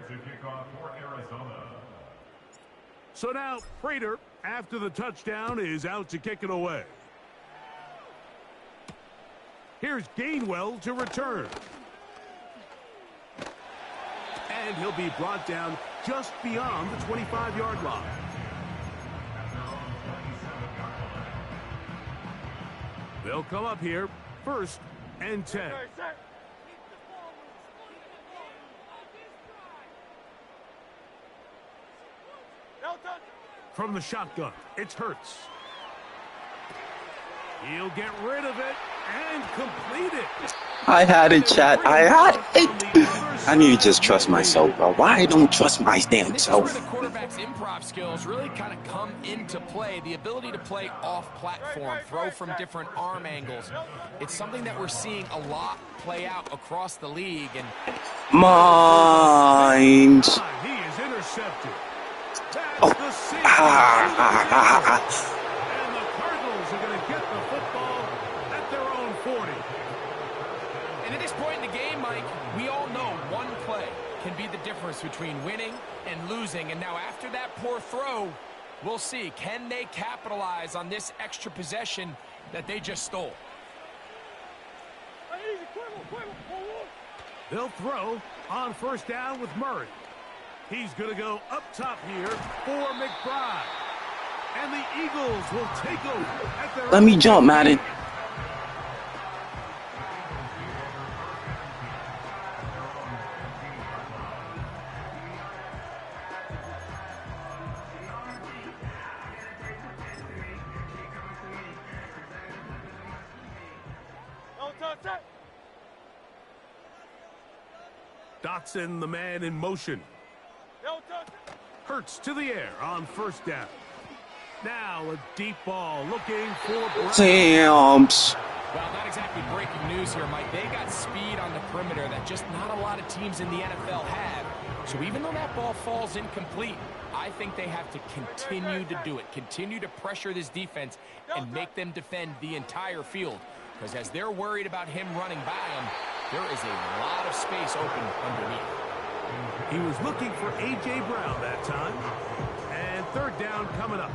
To kick off for Arizona. So now, Prater, after the touchdown, is out to kick it away. Here's Gainwell to return. And he'll be brought down just beyond the 25-yard line. They'll come up here, 1st and 10. From the shotgun, it's Hurts. He'll get rid of it and complete it. I had it, chat. I had it. I need to just trust myself, bro. Why I don't trust my damn self? This is where the quarterback's improv skills really kind of come into play. The ability to play off-platform, throw from different arm angles. It's something that we're seeing a lot play out across the league. And Mind. He is intercepted. Oh. And the Cardinals are going to get the football at their own 40. And at this point in the game, Mike, we all know one play can be the difference between winning and losing. And now after that poor throw, we'll see. Can they capitalize on this extra possession that they just stole? They'll throw on 1st down with Murray. He's going to go up top here for McBride. And the Eagles will take over at their Let me jump, Madden. Dotson, the man in motion. Hurts to the air on 1st down. Now a deep ball looking for Sam's. Well, not exactly breaking news here, Mike. They got speed on the perimeter that just not a lot of teams in the NFL have. So even though that ball falls incomplete, I think they have to continue to do it. Continue to pressure this defense and make them defend the entire field. Because as they're worried about him running by them, there is a lot of space open underneath. He was looking for A.J. Brown that time. And 3rd down coming up.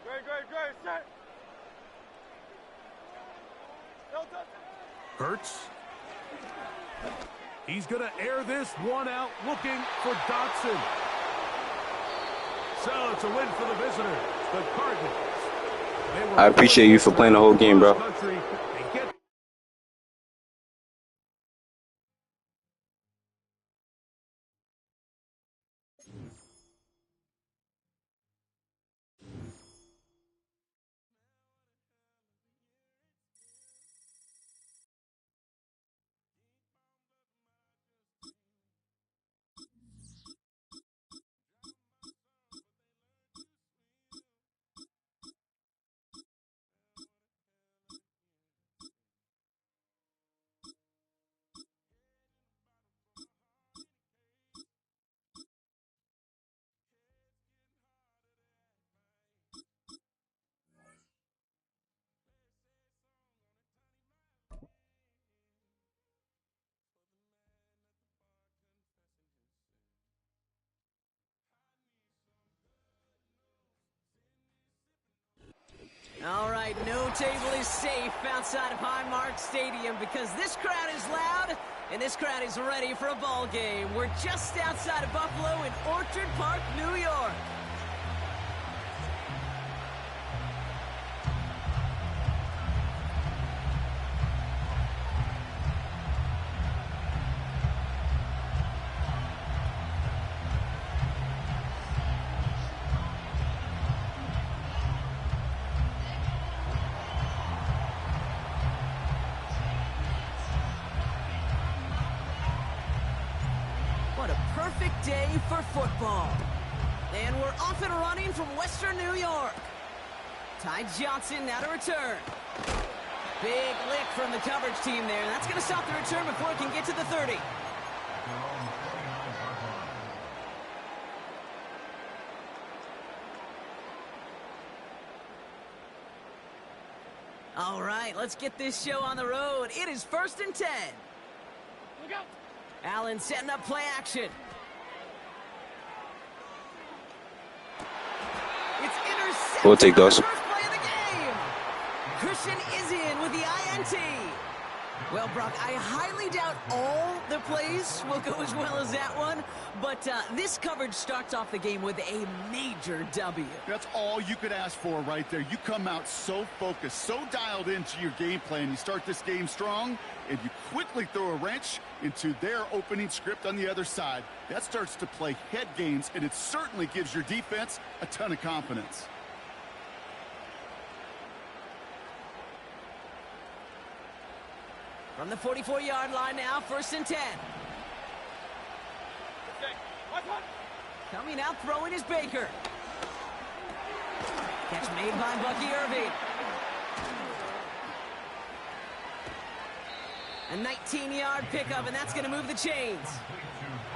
Great, set. Hurts. He's going to air this one out, looking for Dotson. So it's a win for the visitors, the Cardinals. I appreciate you for playing the whole game, bro. All right, no table is safe outside of Highmark Stadium because this crowd is loud and this crowd is ready for a ball game. We're just outside of Buffalo in Orchard Park, New York. What a perfect day for football. And we're off and running from Western New York. Ty Johnson now to return. Big lick from the coverage team there. That's going to stop the return before it can get to the 30. All right, let's get this show on the road. It is 1st and 10. Look out. Allen setting up play action. It's intercepted. We'll take those. First play of the game. Christian is in with the INT. Well, Brock, I highly doubt all the plays will go as well as that one, but this coverage starts off the game with a major W. That's all you could ask for right there. You come out so focused, so dialed into your game plan. You start this game strong, and you quickly throw a wrench into their opening script on the other side. That starts to play head games, and it certainly gives your defense a ton of confidence. From the 44-yard line now, 1st and 10. Coming out, throwing is Baker. Catch made by Bucky Irving. A 19-yard pickup, and that's going to move the chains.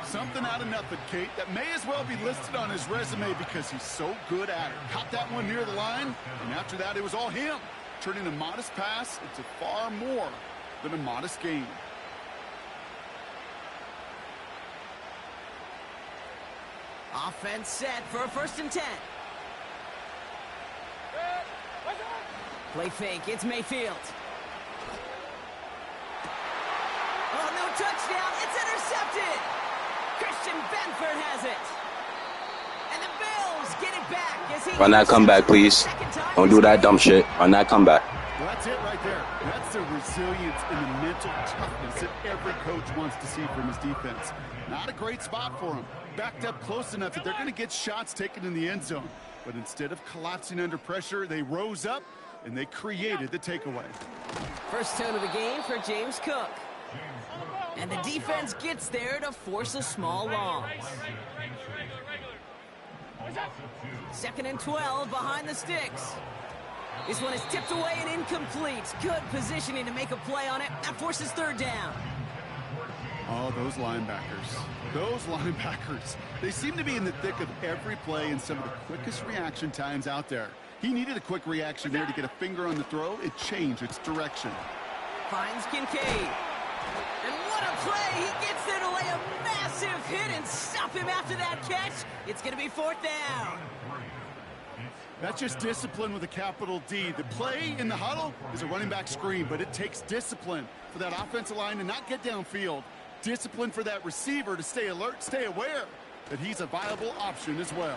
Something out of nothing, Kate. That may as well be listed on his resume because he's so good at it. Caught that one near the line, and after that, it was all him. Turning a modest pass into far more than a modest game. Offense set for a 1st and 10. Play fake, it's Mayfield. Oh, no touchdown, it's intercepted. Christian Benford has it. And the Bills get it back as he Run that comeback, please. Don't do that dumb shit. Run that comeback. Well, that's it right there. That's the resilience and the mental toughness that every coach wants to see from his defense. Not a great spot for him. Backed up close enough that they're going to get shots taken in the end zone. But instead of collapsing under pressure, they rose up and they created the takeaway. First turn of the game for James Cook. And the defense gets there to force a small loss. 2nd and 12 behind the sticks. This one is tipped away and incomplete. Good positioning to make a play on it. That forces 3rd down. Oh, those linebackers. Those linebackers. They seem to be in the thick of every play and some of the quickest reaction times out there. He needed a quick reaction there to get a finger on the throw. It changed its direction. Finds Kincaid. And what a play. He gets there to lay a massive hit and stop him after that catch. It's going to be 4th down. That's just discipline with a capital D. The play in the huddle is a running back screen, but it takes discipline for that offensive line to not get downfield. Discipline for that receiver to stay alert, stay aware that he's a viable option as well.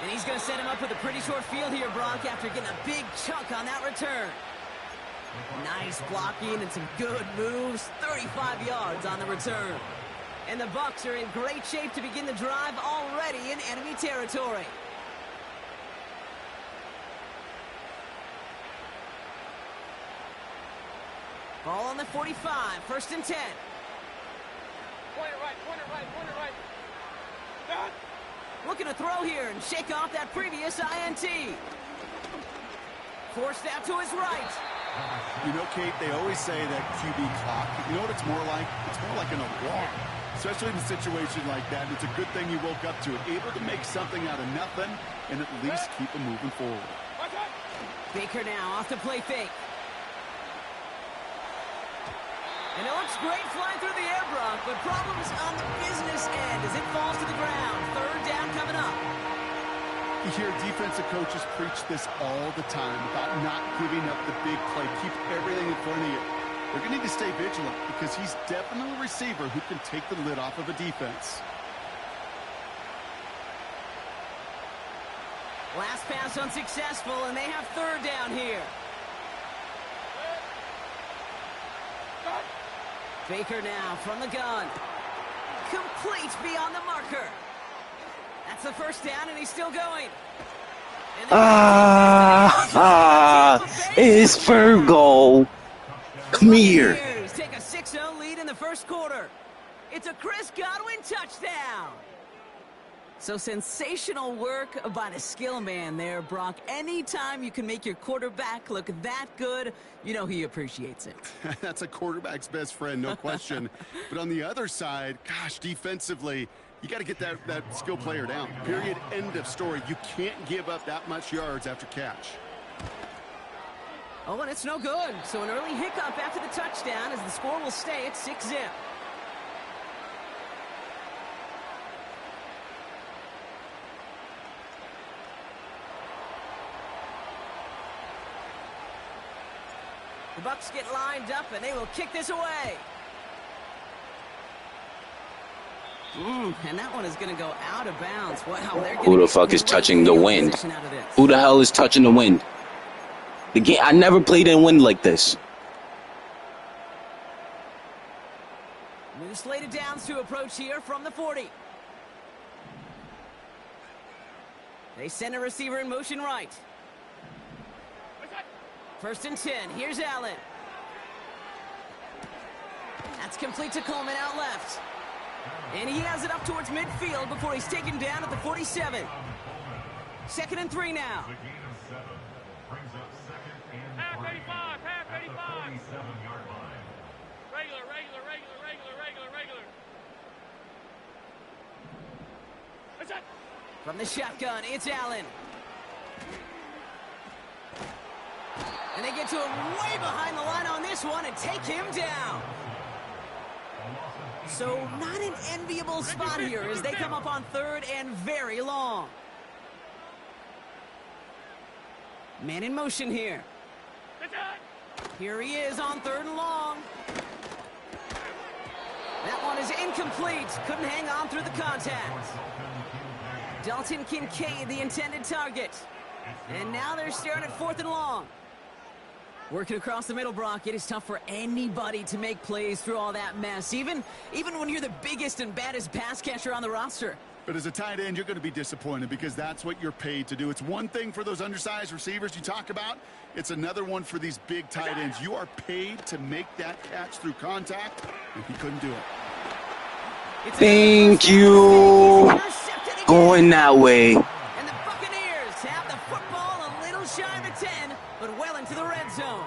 And he's going to set him up with a pretty short field here, Brock, after getting a big chunk on that return. Nice blocking and some good moves. 35 yards on the return. And the Bucs are in great shape to begin the drive already in enemy territory. Ball on the 45, 1st and 10. Point it right. Done. Looking to throw here and shake off that previous INT. Forced out to his right. You know, Kate, they always say that QB clock. You know what it's more like? It's more like an alarm. Especially in a situation like that, it's a good thing you woke up to it. Able to make something out of nothing and at least keep them moving forward. Baker now off the play fake. And it looks great flying through the air, Brock, but problems on the business end as it falls to the ground. 3rd down coming up. You hear defensive coaches preach this all the time about not giving up the big play. Keep everything in front of you. They're going to need to stay vigilant because he's definitely a receiver who can take the lid off of a defense. Last pass unsuccessful, and they have 3rd down here. Baker now from the gun. Complete beyond the marker. That's the 1st down, and he's still going. It's Virgo. Come here. Take a first quarter. It's a Chris Godwin touchdown. So sensational work by the skill man there, Brock. Anytime you can make your quarterback look that good, you know he appreciates it. That's a quarterback's best friend, no question. But on the other side, gosh, defensively, you got to get that skill player down. Period. End of story. You can't give up that much yards after catch. Oh, and it's no good. So an early hiccup after the touchdown as the score will stay at 6-0. The Bucs get lined up, and they will kick this away. And that one is going to go out of bounds. Wow, who the fuck is touching the wind? Who the hell is touching the wind? The game, I never played in wind like this. New slated downs to approach here from the 40. They send a receiver in motion right. First and 10. Here's Allen. That's complete to Coleman out left. And he has it up towards midfield before he's taken down at the 47. 2nd and 3 now. Half 85, half 85. Regular. What's that? From the shotgun, it's Allen. And they get to him way behind the line on this one and take him down. So not an enviable spot here as they come up on 3rd and very long. Man in motion here. Here he is on 3rd and long. That one is incomplete. Couldn't hang on through the contact. Dalton Kincaid, the intended target. And now they're staring at 4th and long. Working across the middle, Brock, it is tough for anybody to make plays through all that mess, even when you're the biggest and baddest pass catcher on the roster. But as a tight end, you're going to be disappointed because that's what you're paid to do. It's one thing for those undersized receivers you talk about. It's another one for these big tight ends. You are paid to make that catch through contact, and he couldn't do it. Thank you. Going that way. And the Buccaneers have the football a little shy of a 10, but well into the red zone.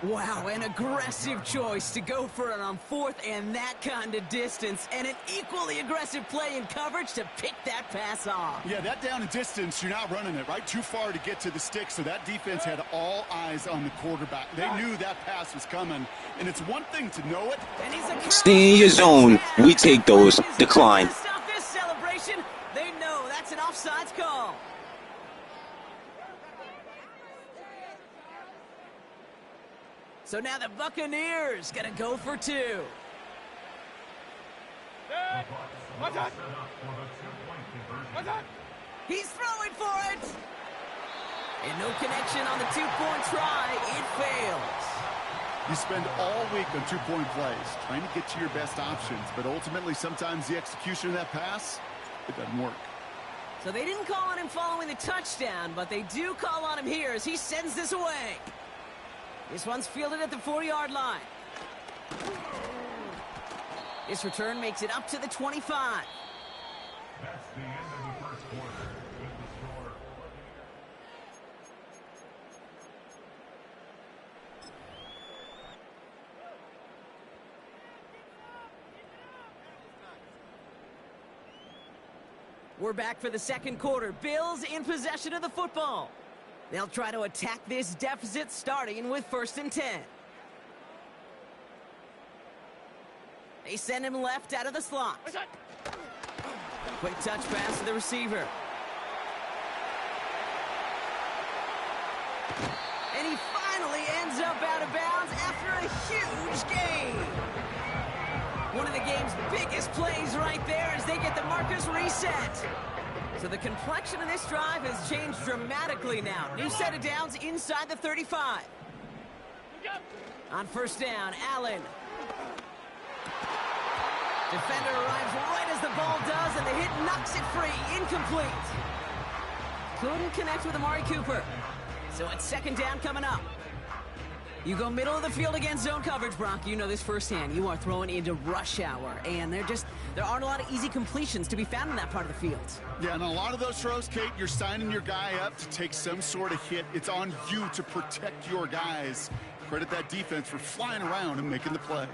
Wow, an aggressive choice to go for it on 4th and that kind of distance, and an equally aggressive play in coverage to pick that pass off. Yeah, that down and distance, you're not running it, right? Too far to get to the stick, so that defense had all eyes on the quarterback. They knew that pass was coming, and it's one thing to know it. Stay in your zone. We take those. Decline. Stop this celebration. They know that's an offsides call. So now the Buccaneers gonna go for 2. What's that? What's that? He's throwing for it. And no connection on the 2-point try. It fails. You spend all week on 2-point plays, trying to get to your best options, but ultimately sometimes the execution of that pass, it doesn't work. So they didn't call on him following the touchdown, but they do call on him here as he sends this away. This one's fielded at the 4-yard line. This return makes it up to the 25. That's the end of the first quarter with the score. We're back for the 2nd quarter. Bills in possession of the football. They'll try to attack this deficit starting with 1st and 10. They send him left out of the slot. Quick touch pass to the receiver. And he finally ends up out of bounds after a huge gain. One of the game's biggest plays right there as they get the markers reset. So the complexion of this drive has changed dramatically now. New set of downs inside the 35. On 1st down, Allen. Defender arrives right as the ball does, and the hit knocks it free. Incomplete. Couldn't connect with Amari Cooper. So it's 2nd down coming up. You go middle of the field against zone coverage, Brock. You know this firsthand. You are throwing into rush hour, and there aren't a lot of easy completions to be found in that part of the field. Yeah, and a lot of those throws, Kate, you're signing your guy up to take some sort of hit. It's on you to protect your guys. Credit that defense for flying around and making the play.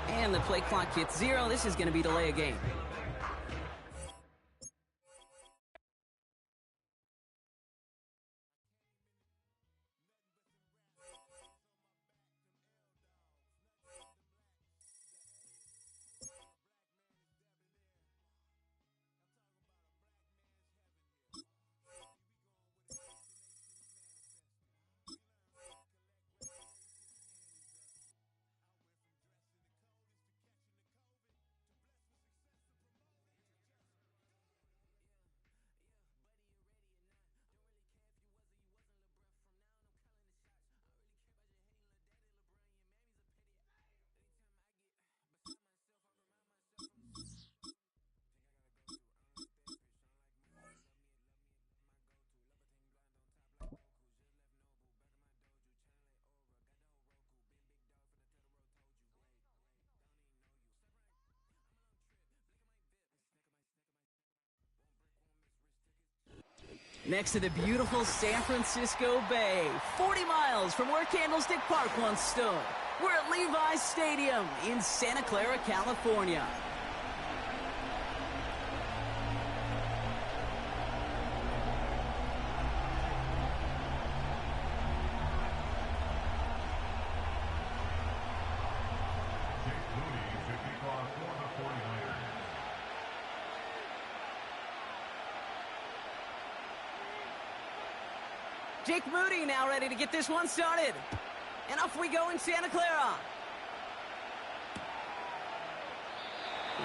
And the play clock hits 0. This is going to be delay a game. Next to the beautiful San Francisco Bay, 40 miles from where Candlestick Park once stood. We're at Levi's Stadium in Santa Clara, California. Jake Moody now ready to get this one started. And off we go in Santa Clara.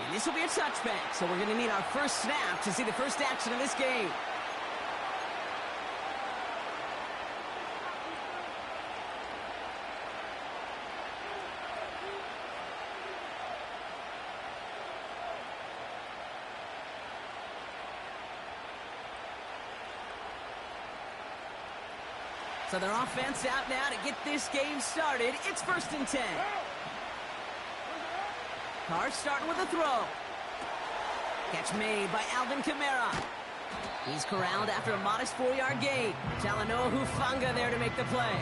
And this will be a touchback, so we're going to need our first snap to see the first action of this game. So their offense out now to get this game started. It's 1st and 10. Carr starting with a throw. Catch made by Alvin Kamara. He's corralled after a modest 4-yard gain. Talanoa Hufanga there to make the play.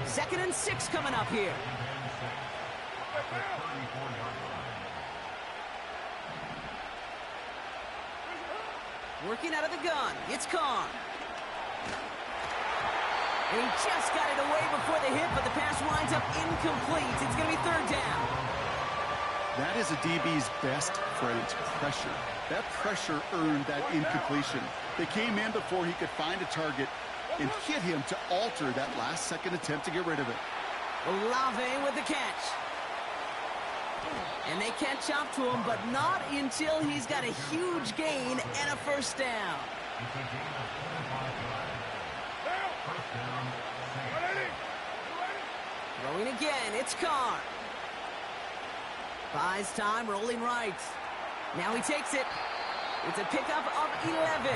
2nd and 6 coming up here. Working out of the gun. It's Carr. And he just got it away before the hit, but the pass winds up incomplete. It's going to be 3rd down. That is a DB's best friend, pressure. That pressure earned that incompletion. They came in before he could find a target and hit him to alter that last-second attempt to get rid of it. Olave with the catch. And they catch up to him, but not until he's got a huge gain and a 1st down. Throwing again, it's Carr. Buys time, rolling right. Now he takes it. It's a pickup of 11.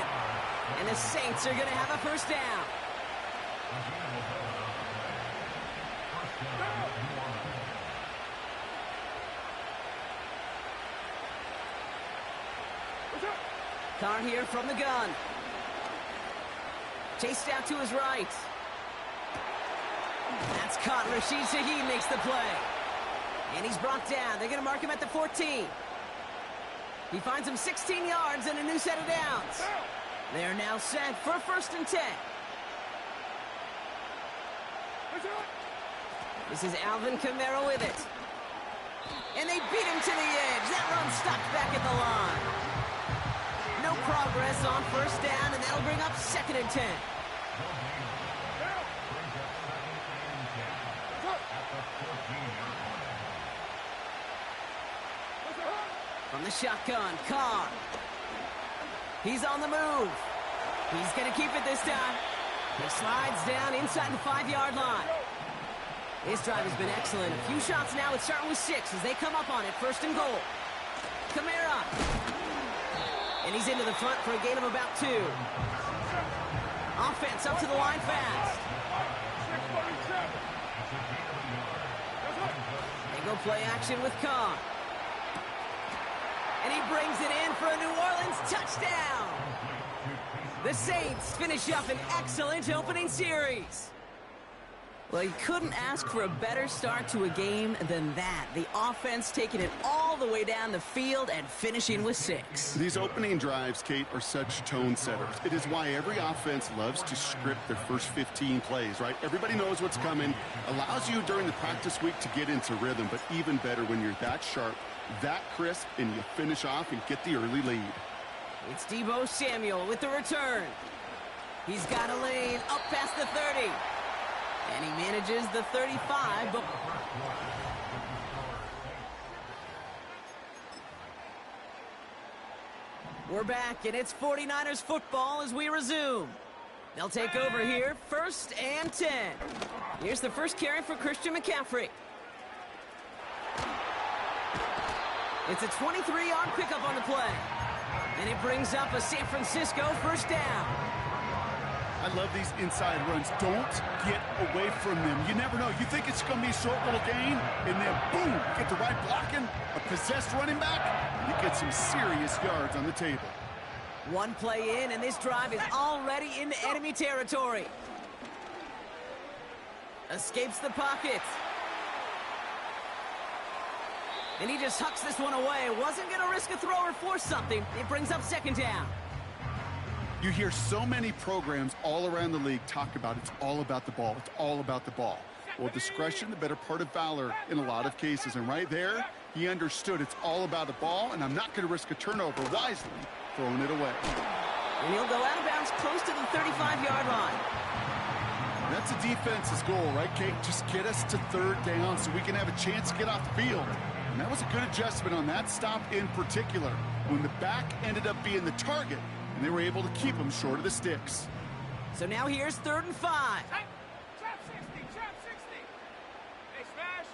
And the Saints are going to have a 1st down. Carr here from the gun. Chased out to his right. That's caught. Rashid Shaheed makes the play. And he's brought down. They're going to mark him at the 14. He finds him 16 yards and a new set of downs. They're now set for 1st and 10. This is Alvin Kamara with it. And they beat him to the edge. That run stopped back at the line. No progress on 1st down, and that'll bring up 2nd and 10. From From the shotgun, Carr. He's on the move. He's going to keep it this time. He slides down inside the 5-yard line. This drive has been excellent. A few shots now. It's starting with 6 as they come up on it. 1st and goal. Kamara. And he's into the front for a gain of about 2. Offense up to the line fast. They go play action with Carr. And he brings it in for a New Orleans touchdown. The Saints finish up an excellent opening series. Well, you couldn't ask for a better start to a game than that. The offense taking it all the way down the field and finishing with 6. These opening drives, Kate, are such tone setters. It is why every offense loves to script their first 15 plays, right? Everybody knows what's coming. Allows you during the practice week to get into rhythm, but even better when you're that sharp, that crisp, and you finish off and get the early lead. It's Deebo Samuel with the return. He's got a lane up past the 30. And he manages the 35, but we're back, and it's 49ers football as we resume. They'll take over here, 1st and 10. Here's the first carry for Christian McCaffrey. It's a 23-yard pickup on the play. And it brings up a San Francisco 1st down. I love these inside runs. Don't get away from them. You never know. You think it's going to be a short little gain, and then boom, get the right blocking, a possessed running back, you get some serious yards on the table. One play in, and this drive is already into enemy territory. Escapes the pocket. And he just hucks this one away. Wasn't going to risk a throw or force something. It brings up 2nd down. You hear so many programs all around the league talk about it's all about the ball. It's all about the ball. Well, discretion, the better part of valor in a lot of cases. And right there, he understood it's all about the ball, and I'm not going to risk a turnover, wisely throwing it away. And he'll go out of bounds close to the 35-yard line. That's a defense's goal, right, Kate? Just get us to 3rd down so we can have a chance to get off the field. And that was a good adjustment on that stop in particular, when the back ended up being the target, and they were able to keep him short of the sticks. So now here's 3rd and 5. Trap 60, trap 60. Hey, smash.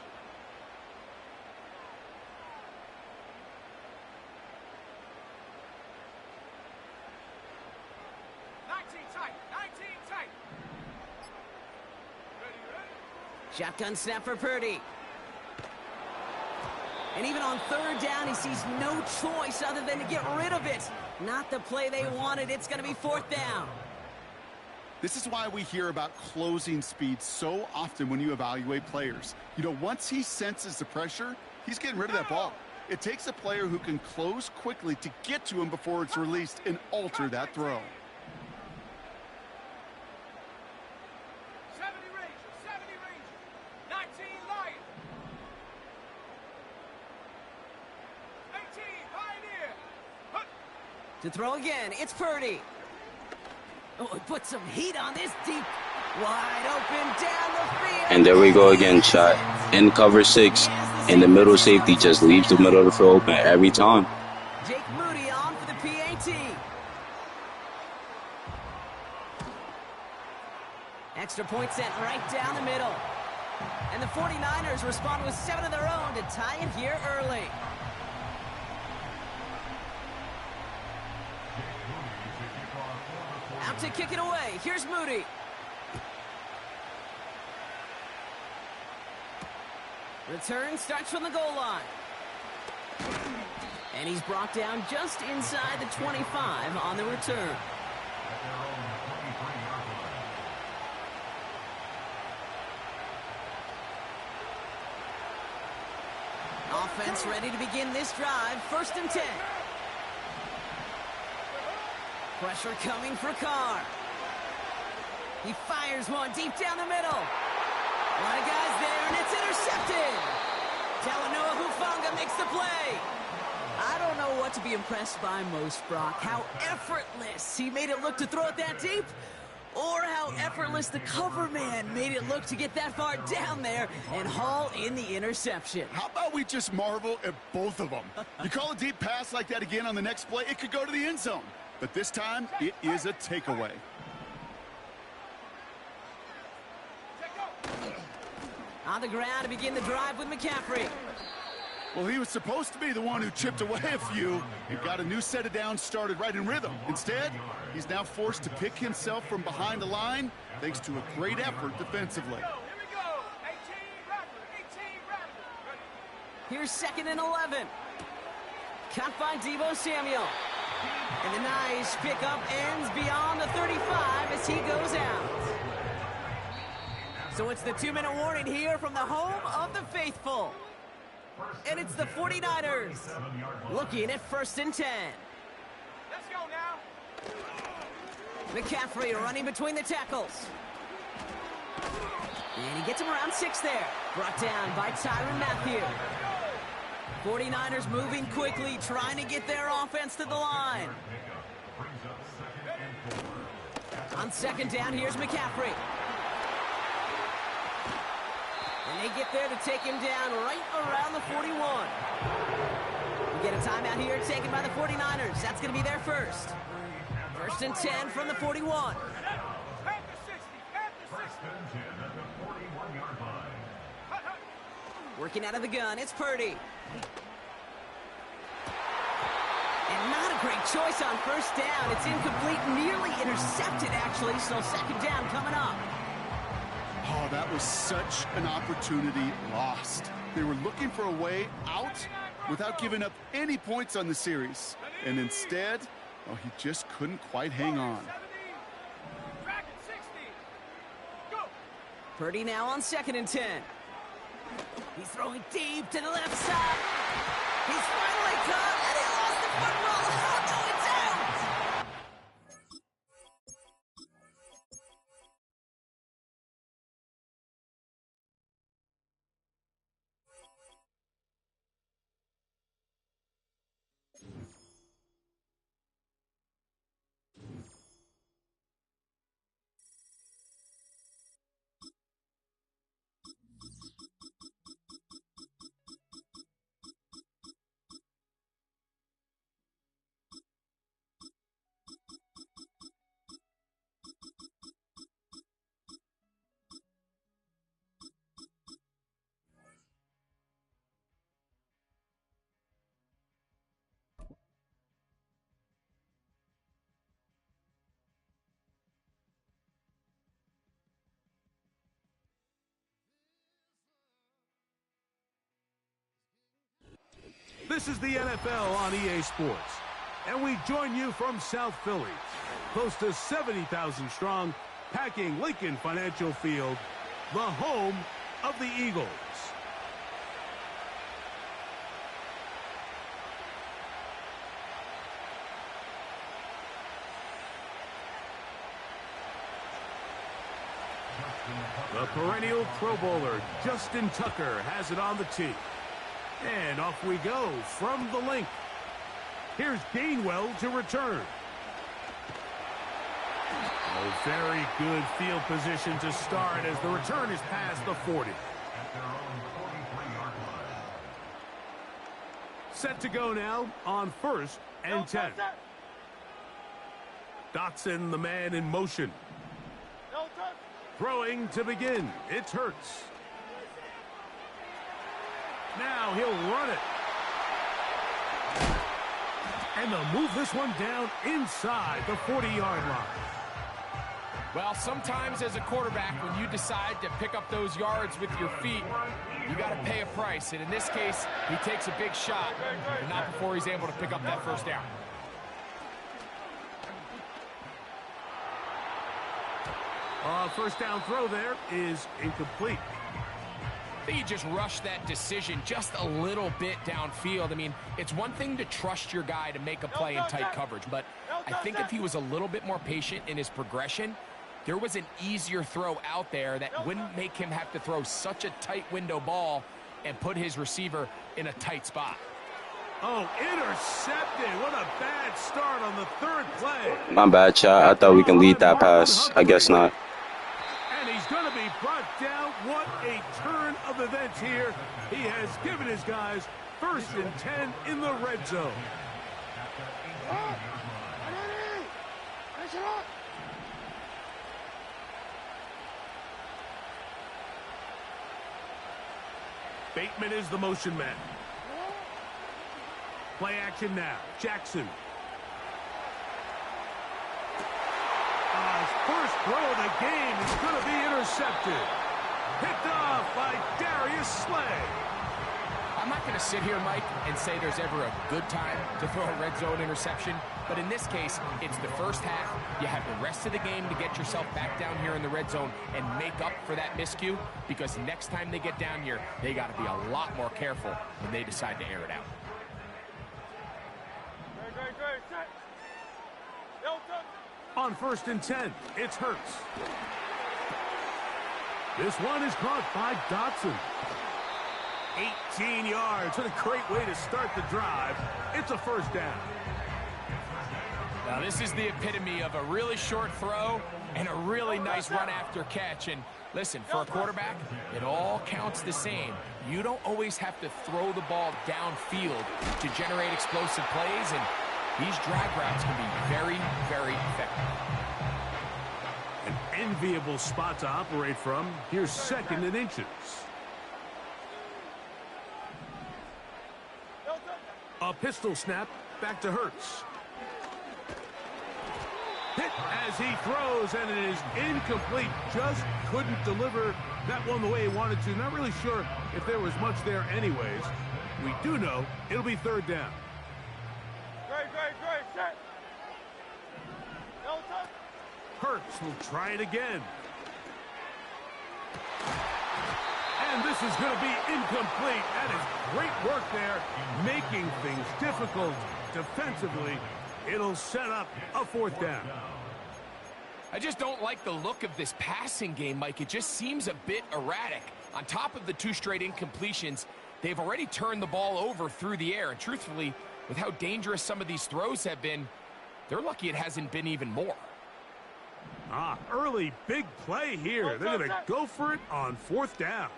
Tight. 19 tight. Ready. Shotgun snap for Purdy. And even on 3rd down, he sees no choice other than to get rid of it. Not the play they wanted. It's going to be 4th down. This is why we hear about closing speed so often when you evaluate players. You know, once he senses the pressure, he's getting rid of that ball. It takes a player who can close quickly to get to him before it's released and alter that throw. 70 Ranger. 19 Lion. 18 Pioneer. To throw again, it's Purdy. Oh, he put some heat on this deep. Wide open down the field. And there we go again, shot in cover 6. And the middle safety just leaves the middle of the field open every time. Jake Moody on for the PAT. Extra point sent right down the middle. And the 49ers respond with 7 of their own to tie it here early. Out to kick it away. Here's Moody. Return starts from the goal line. And he's brought down just inside the 25 on the return. Offense ready to begin this drive. 1st and 10. Pressure coming for Carr. He fires one deep down the middle. A lot of guys there, and it's intercepted. Talanoa Hufanga makes the play. I don't know what to be impressed by most, Brock. How effortless he made it look to throw it that deep, or how effortless the cover man made it look to get that far down there and haul in the interception. How about we just marvel at both of them? You call a deep pass like that again on the next play, it could go to the end zone. But this time, it is a takeaway. On the ground to begin the drive with McCaffrey. Well, he was supposed to be the one who chipped away a few and got a new set of downs started right in rhythm. Instead, he's now forced to pick himself from behind the line thanks to a great effort defensively. Here we go. 18 Raptors. Here's 2nd and 11. Caught by Deebo Samuel. And the nice pickup ends beyond the 35 as he goes out. So it's the 2-minute warning here from the home of the faithful. And it's the 49ers looking at 1st and 10. Let's go now. McCaffrey running between the tackles. And he gets him around 6 there. Brought down by Tyrann Mathieu. 49ers moving quickly, trying to get their offense to the line. On 2nd down, here's McCaffrey. And they get there to take him down right around the 41. We get a timeout here taken by the 49ers. That's going to be their first. 1st and 10 from the 41. Working out of the gun, it's Purdy. And not a great choice on 1st down. It's incomplete, nearly intercepted, actually, so 2nd down coming up. Oh, that was such an opportunity lost. They were looking for a way out without giving up any points on the series. And instead, oh, he just couldn't quite hang on. Purdy now on 2nd and 10. He's throwing deep to the left side. He's finally caught, and he lost the football. Oh, no, it's out! This is the NFL on EA Sports, and we join you from South Philly, close to 70,000 strong, packing Lincoln Financial Field, the home of the Eagles. The perennial Pro Bowler, Justin Tucker, has it on the tee. And off we go from the link. Here's Gainwell to return. A very good field position to start as the return is past the 40. Set to go now on 1st and 10. Dotson, the man in motion. Throwing to begin. It's Hurts. Now he'll run it. And they'll move this one down inside the 40-yard line. Well, sometimes as a quarterback, when you decide to pick up those yards with your feet, you got to pay a price. And in this case, he takes a big shot, but not before he's able to pick up that 1st down. First down throw there is incomplete. I think he just rushed that decision just a little bit downfield. I mean, it's one thing to trust your guy to make a play in tight coverage, but I think if he was a little bit more patient in his progression, there was an easier throw out there that wouldn't make him have to throw such a tight window ball and put his receiver in a tight spot. Oh, intercepted. What a bad start on the third play. My bad, chat. I thought we can lead that pass. I guess not. And he's going to be brought down. What a turn of events here. He has given his guys 1st and 10 in the red zone. Bateman is the motion man. Play action now. Jackson. His first throw of the game is going to be intercepted. Picked off by Darius Slay. I'm not going to sit here, Mike, and say there's ever a good time to throw a red zone interception. But in this case, it's the first half. You have the rest of the game to get yourself back down here in the red zone and make up for that miscue. Because next time they get down here, they got to be a lot more careful when they decide to air it out. On 1st and 10, it's Hurts. This one is caught by Dotson. 18 yards. What a great way to start the drive. It's a 1st down. Now, this is the epitome of a really short throw and a really nice run after catch. And listen, for a quarterback, it all counts the same. You don't always have to throw the ball downfield to generate explosive plays, and these drag routes can be very, very effective. An enviable spot to operate from. Here's 2nd and inches. A pistol snap, back to Hurts. Hit as he throws, and it is incomplete. Just couldn't deliver that one the way he wanted to. Not really sure if there was much there anyways. We do know it'll be 3rd down. Hurts will try it again. And this is going to be incomplete. That is great work there, making things difficult defensively. It'll set up a 4th down. I just don't like the look of this passing game, Mike. It just seems a bit erratic. On top of the 2 straight incompletions, they've already turned the ball over through the air. And truthfully, with how dangerous some of these throws have been, they're lucky it hasn't been even more. Early big play here. They're going to go for it on 4th down.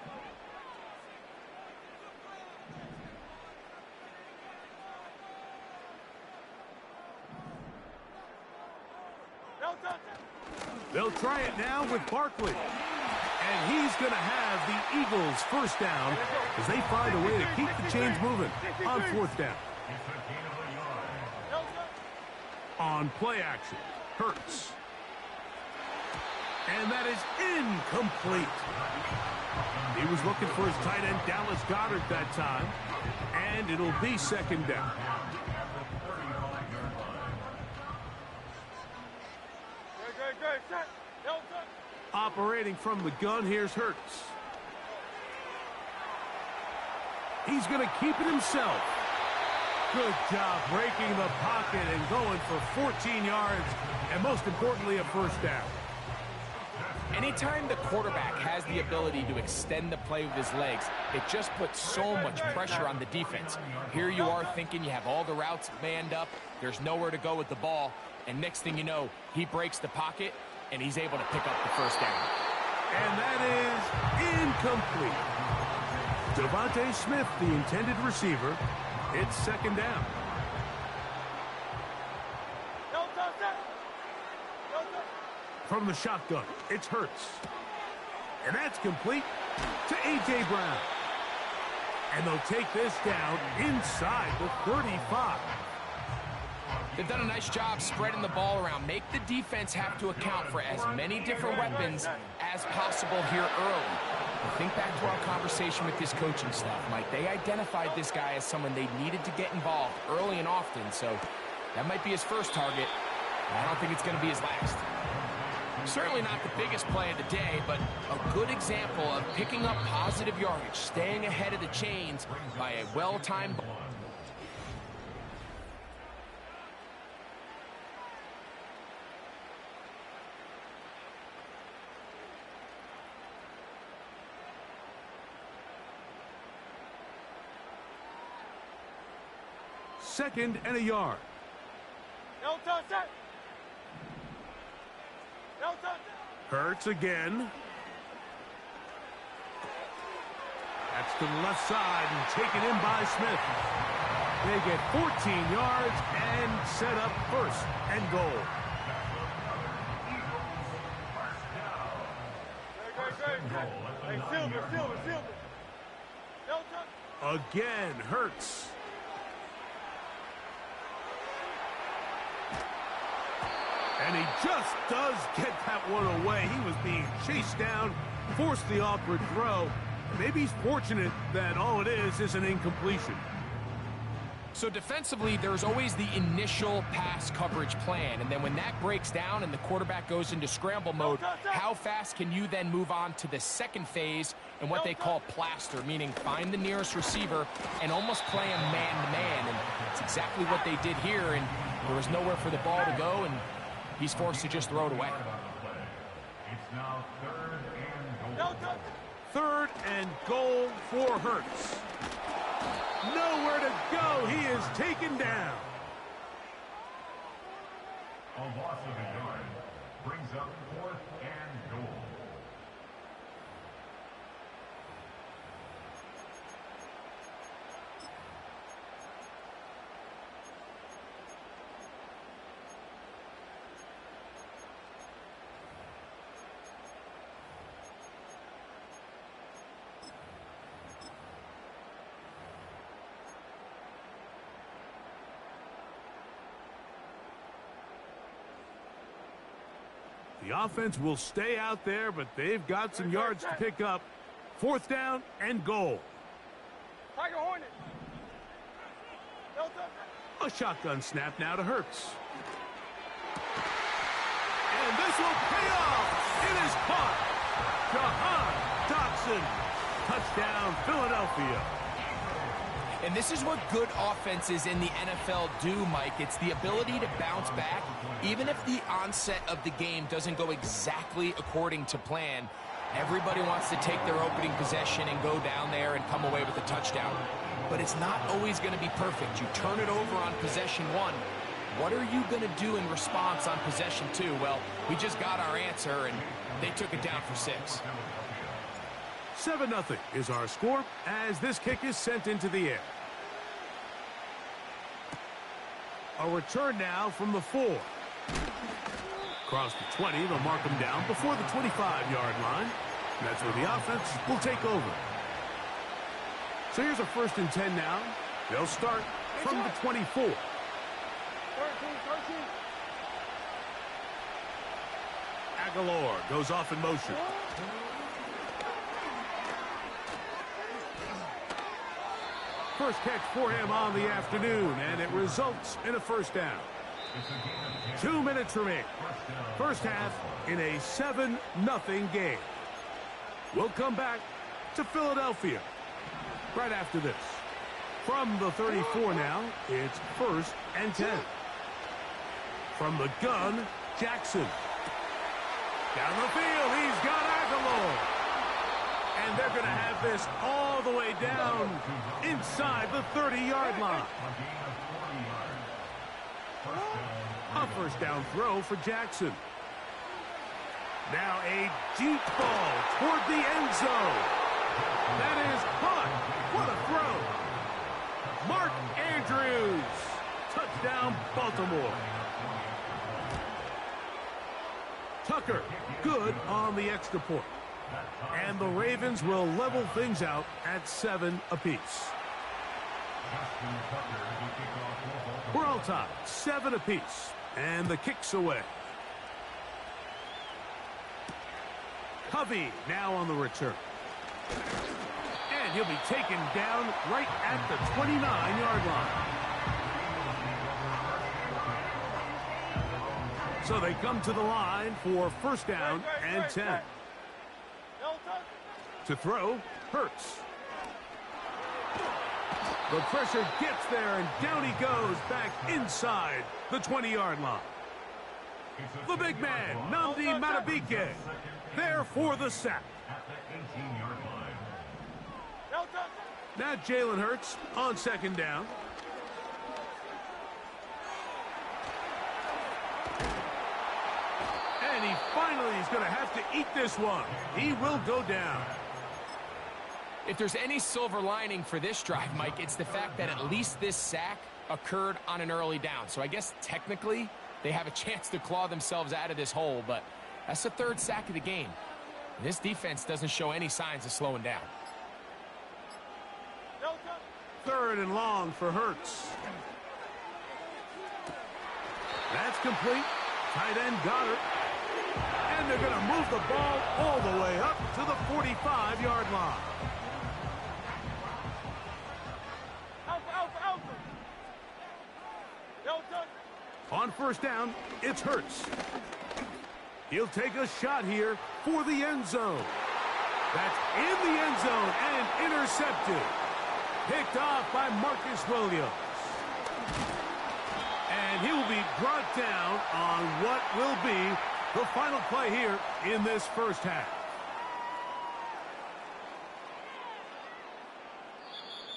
They'll try it now with Barkley. And he's going to have the Eagles 1st down as they find a way to keep the chains moving on 4th down. On play action, Hurts. And that is incomplete. He was looking for his tight end, Dallas Goedert, that time. And it'll be 2nd down. Operating from the gun, here's Hurts. He's going to keep it himself. Good job breaking the pocket and going for 14 yards, and most importantly, a 1st down. Anytime the quarterback has the ability to extend the play with his legs, it just puts so much pressure on the defense. Here you are thinking you have all the routes manned up, there's nowhere to go with the ball, and next thing you know, he breaks the pocket, and he's able to pick up the 1st down. And that is incomplete. Devontae Smith, the intended receiver. It's 2nd down. From the shotgun, it's Hurts. And that's complete to A.J. Brown. And they'll take this down inside the 35. They've done a nice job spreading the ball around. Make the defense have to account for as many different weapons as possible here early. But think back to our conversation with this coaching staff, Mike. They identified this guy as someone they needed to get involved early and often. So that might be his first target. I don't think it's going to be his last. Certainly not the biggest play of the day, but a good example of picking up positive yardage, staying ahead of the chains by a well-timed ball. 2nd and a yard. No touch that. No touch. Hurts again. That's to the left side and taken in by Smith. They get 14 yards and set up 1st and goal. Hey, Silver. No touch. Again, Hurts. And he just does get that one away. He was being chased down, forced the awkward throw. Maybe he's fortunate that all it is an incompletion. So defensively, there's always the initial pass coverage plan, and then when that breaks down and the quarterback goes into scramble mode, how fast can you then move on to the second phase and what they call plaster, meaning find the nearest receiver and almost play him man-to-man, and it's exactly what they did here, and there was nowhere for the ball to go, and he's forced to just throw it away. It's now 3rd and goal. 3rd and goal for Hurts. Nowhere to go. He is taken down. A loss of a yard brings up 4th and goal. The offense will stay out there, but they've got some yards to pick up. 4th down and goal. Tiger Hornet. No touch. A shotgun snap now to Hurts. And this will pay off. It is caught. Jahan Dotson. Touchdown, Philadelphia. And this is what good offenses in the NFL do, Mike. It's the ability to bounce back, even if the onset of the game doesn't go exactly according to plan. Everybody wants to take their opening possession and go down there and come away with a touchdown. But it's not always going to be perfect. You turn it over on possession 1. What are you going to do in response on possession 2? Well, we just got our answer, and they took it down for 6. 7-0 is our score as this kick is sent into the air. A return now from the 4. Across the 20, they'll mark him down before the 25-yard line. That's where the offense will take over. So here's a 1st and 10 now. They'll start from the 24. 13. Aguilar goes off in motion. First catch for him on the afternoon, and it results in a 1st down. 2 minutes remain. First half in a 7-0 game. We'll come back to Philadelphia right after this. From the 34 now, it's 1st and 10. From the gun, Jackson. Down the field, he's got Aguilar. And they're going to have this all the way down inside the 30-yard line. A 1st down throw for Jackson. Now a deep ball toward the end zone. That is caught. What a throw. Mark Andrews. Touchdown, Baltimore. Tucker, good on the extra point. And the Ravens will level things out at 7 apiece. We're all tied, 7 apiece. And the kick's away. Covey now on the return. And he'll be taken down right at the 29-yard line. So they come to the line for 1st down and 10. To throw, Hurts. The pressure gets there, and down he goes back inside the 20-yard line. The big man, Nnamdi Madubuike, there for the sack. Now Jalen Hurts on 2nd down. finally, he's going to have to eat this one. He will go down. If there's any silver lining for this drive, Mike, it's the fact that at least this sack occurred on an early down. So I guess technically they have a chance to claw themselves out of this hole, but that's the third sack of the game. This defense doesn't show any signs of slowing down. Third and long for Hurts. That's complete. Tight end Goddard. And they're going to move the ball all the way up to the 45-yard line. On first down, it's Hurts. He'll take a shot here for the end zone. That's in the end zone and intercepted. Picked off by Marcus Williams. And he will be brought down on what will be the final play here in this first half.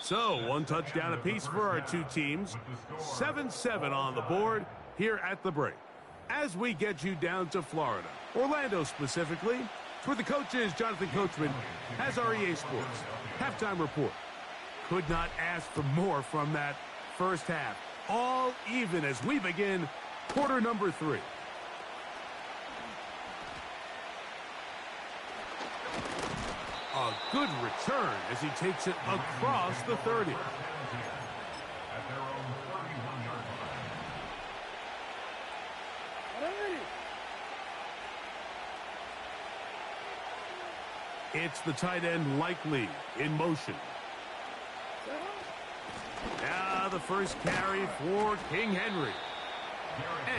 So, one touchdown apiece for our two teams. 7-7 on the board here at the break. As we get you down to Florida, Orlando specifically, where the coach is, Jonathan Coachman, has our EA Sports halftime report. Could not ask for more from that first half. All even as we begin quarter number 3. A good return as he takes it across the 30. It's the tight end Likely in motion. Now the first carry for King Henry.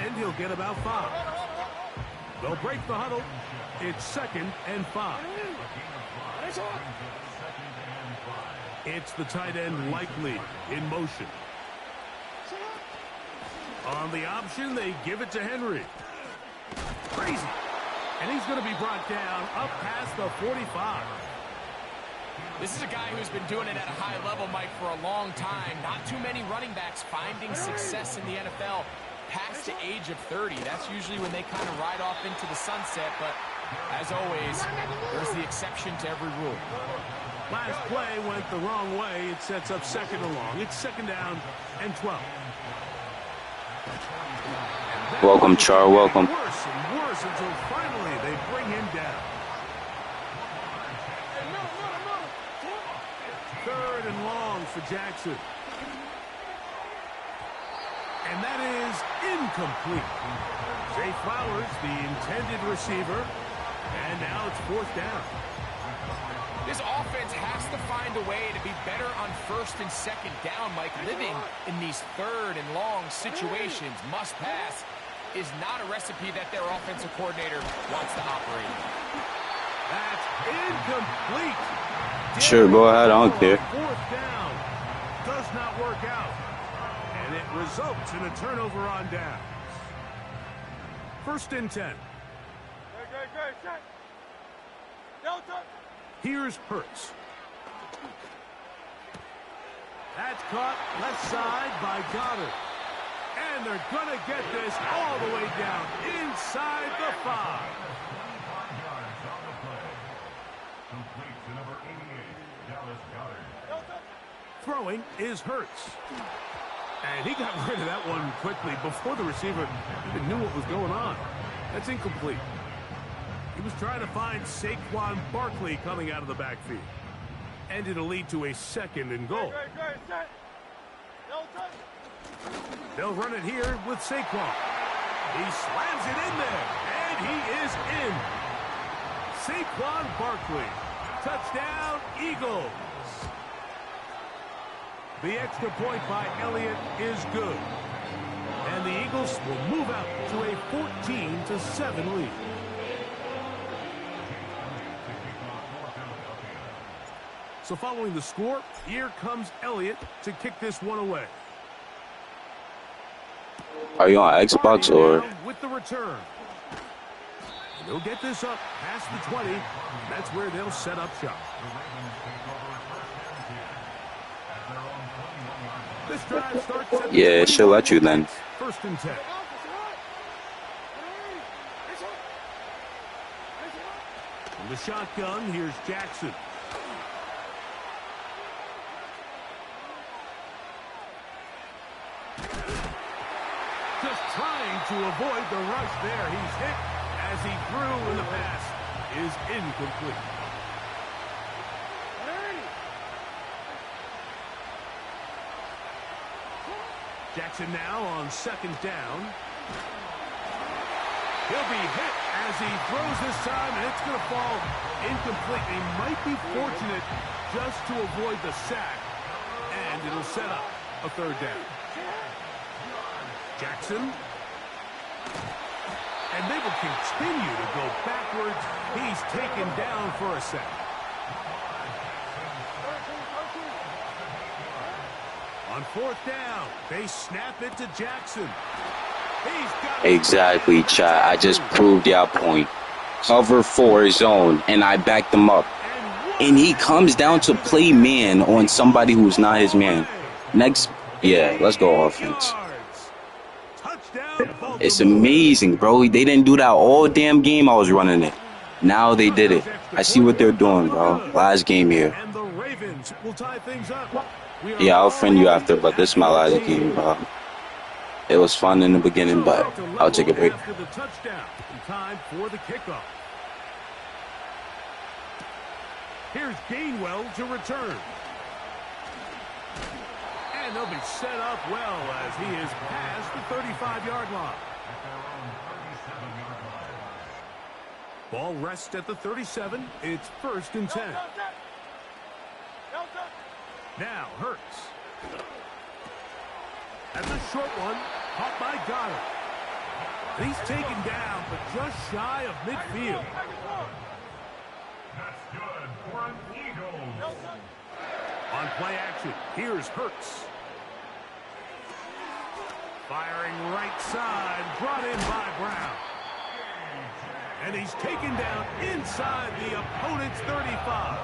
And he'll get about 5. They'll break the huddle. It's 2nd and 5. It's the tight end Likely in motion. On the option, they give it to Henry. Crazy. And he's going to be brought down up past the 45. This is a guy who's been doing it at a high level, Mike, for a long time. Not too many running backs finding success in the NFL past the age of 30. That's usually when they kind of ride off into the sunset, but as always, there's the exception to every rule. Last play went the wrong way. It sets up 2nd and long. It's 2nd down and 12. Welcome, Char. Welcome. Worse and worse until finally they bring him down. 3rd and long for Jackson. And that is incomplete. Zay Flowers, the intended receiver. And now it's 4th down. This offense has to find a way to be better on 1st and 2nd down, Mike. Living in these 3rd and long situations, must pass, is not a recipe that their offensive coordinator wants to operate. That's incomplete. Sure, go ahead. I don't care. 4th down. Does not work out. And it results in a turnover on downs. 1st and 10. Here's Hurts. That's caught left side by Goddard. And they're going to get this all the way down inside the 5. Throwing is Hurts. And he got rid of that one quickly before the receiver even knew what was going on. That's incomplete. He was trying to find Saquon Barkley coming out of the backfield. And it'll lead to a 2nd and goal. They'll run it here with Saquon. He slams it in there, and he is in. Saquon Barkley. Touchdown, Eagles. The extra point by Elliott is good. And the Eagles will move out to a 14-7 lead. So following the score, here comes Elliott to kick this one away. Are you on Xbox or? With the return. And they'll get this up past the 20. That's where they'll set up shop. This drive starts at Yeah, she'll let you then. 1st and 10. the shotgun, here's Jackson. Just trying to avoid the rush there. He's hit as he threw, and the pass is incomplete. Jackson now on second down. He'll be hit as he throws this time, and it's going to fall incomplete. He might be fortunate just to avoid the sack, and it'll set up a third down. Jackson. And they will continue to go backwards. He's taken down for a sack. On fourth down, they snap it to Jackson. Exactly, chat. I just proved your point. Cover 4 zone, and I backed him up. And he comes down to play man on somebody who's not his man. Next, yeah, let's go offense. It's amazing, bro. They didn't do that all damn game I was running it. Now they did it. I see what they're doing, bro. Last game here. Yeah, I'll friend you after, but this is my last game, bro. It was fun in the beginning, but I'll take a break. Time for the kickoff. Here's Gainwell to return. And they'll be set up well as he is past the 35-yard line. Ball rests at the 37. It's 1st and 10. Now Hurts. That's a short one. Caught by Goddard. And he's taken down, but just shy of midfield. That's good for an Eagles. On play action, here's Hurts. Firing right side, brought in by Brown. And he's taken down inside the opponent's 35.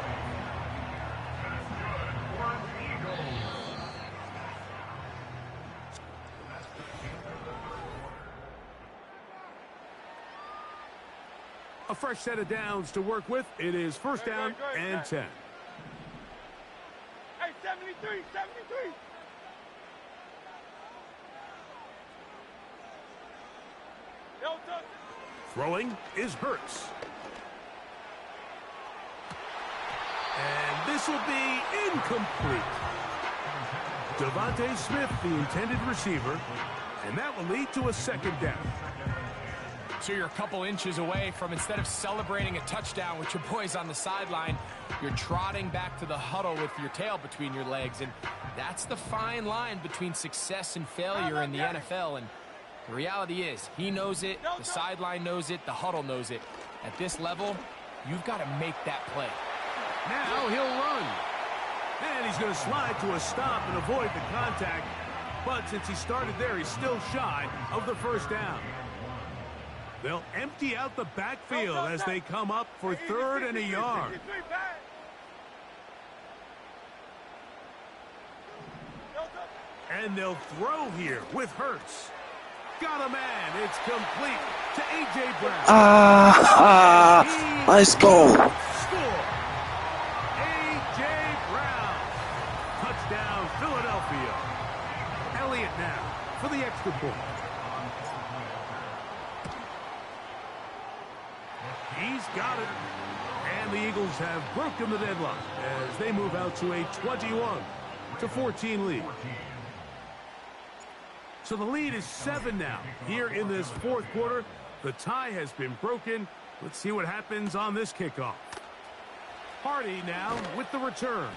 A fresh set of downs to work with. It is 1st down and 10. Hey, 73, 73. Throwing is Hurts. And this will be incomplete. Devontae Smith, the intended receiver, and that will lead to a 2nd down. So you're a couple inches away from, instead of celebrating a touchdown with your boys on the sideline, you're trotting back to the huddle with your tail between your legs. And that's the fine line between success and failure in the NFL. And the reality is, he knows it, the sideline knows it, the huddle knows it. At this level, you've got to make that play. Now he'll run. And he's going to slide to a stop and avoid the contact. But since he started there, he's still shy of the 1st down. They'll empty out the backfield as they come up for 3rd and a yard. And they'll throw here with Hurts. Got a man. It's complete to A.J. Brown. Let's go. Score. A.J. Brown. Touchdown, Philadelphia. Elliott now for the extra point. He's got it. And the Eagles have broken the deadlock as they move out to a 21-14 lead. So the lead is 7 now. Here in this 4th quarter, the tie has been broken. Let's see what happens on this kickoff. Hardy now with the return.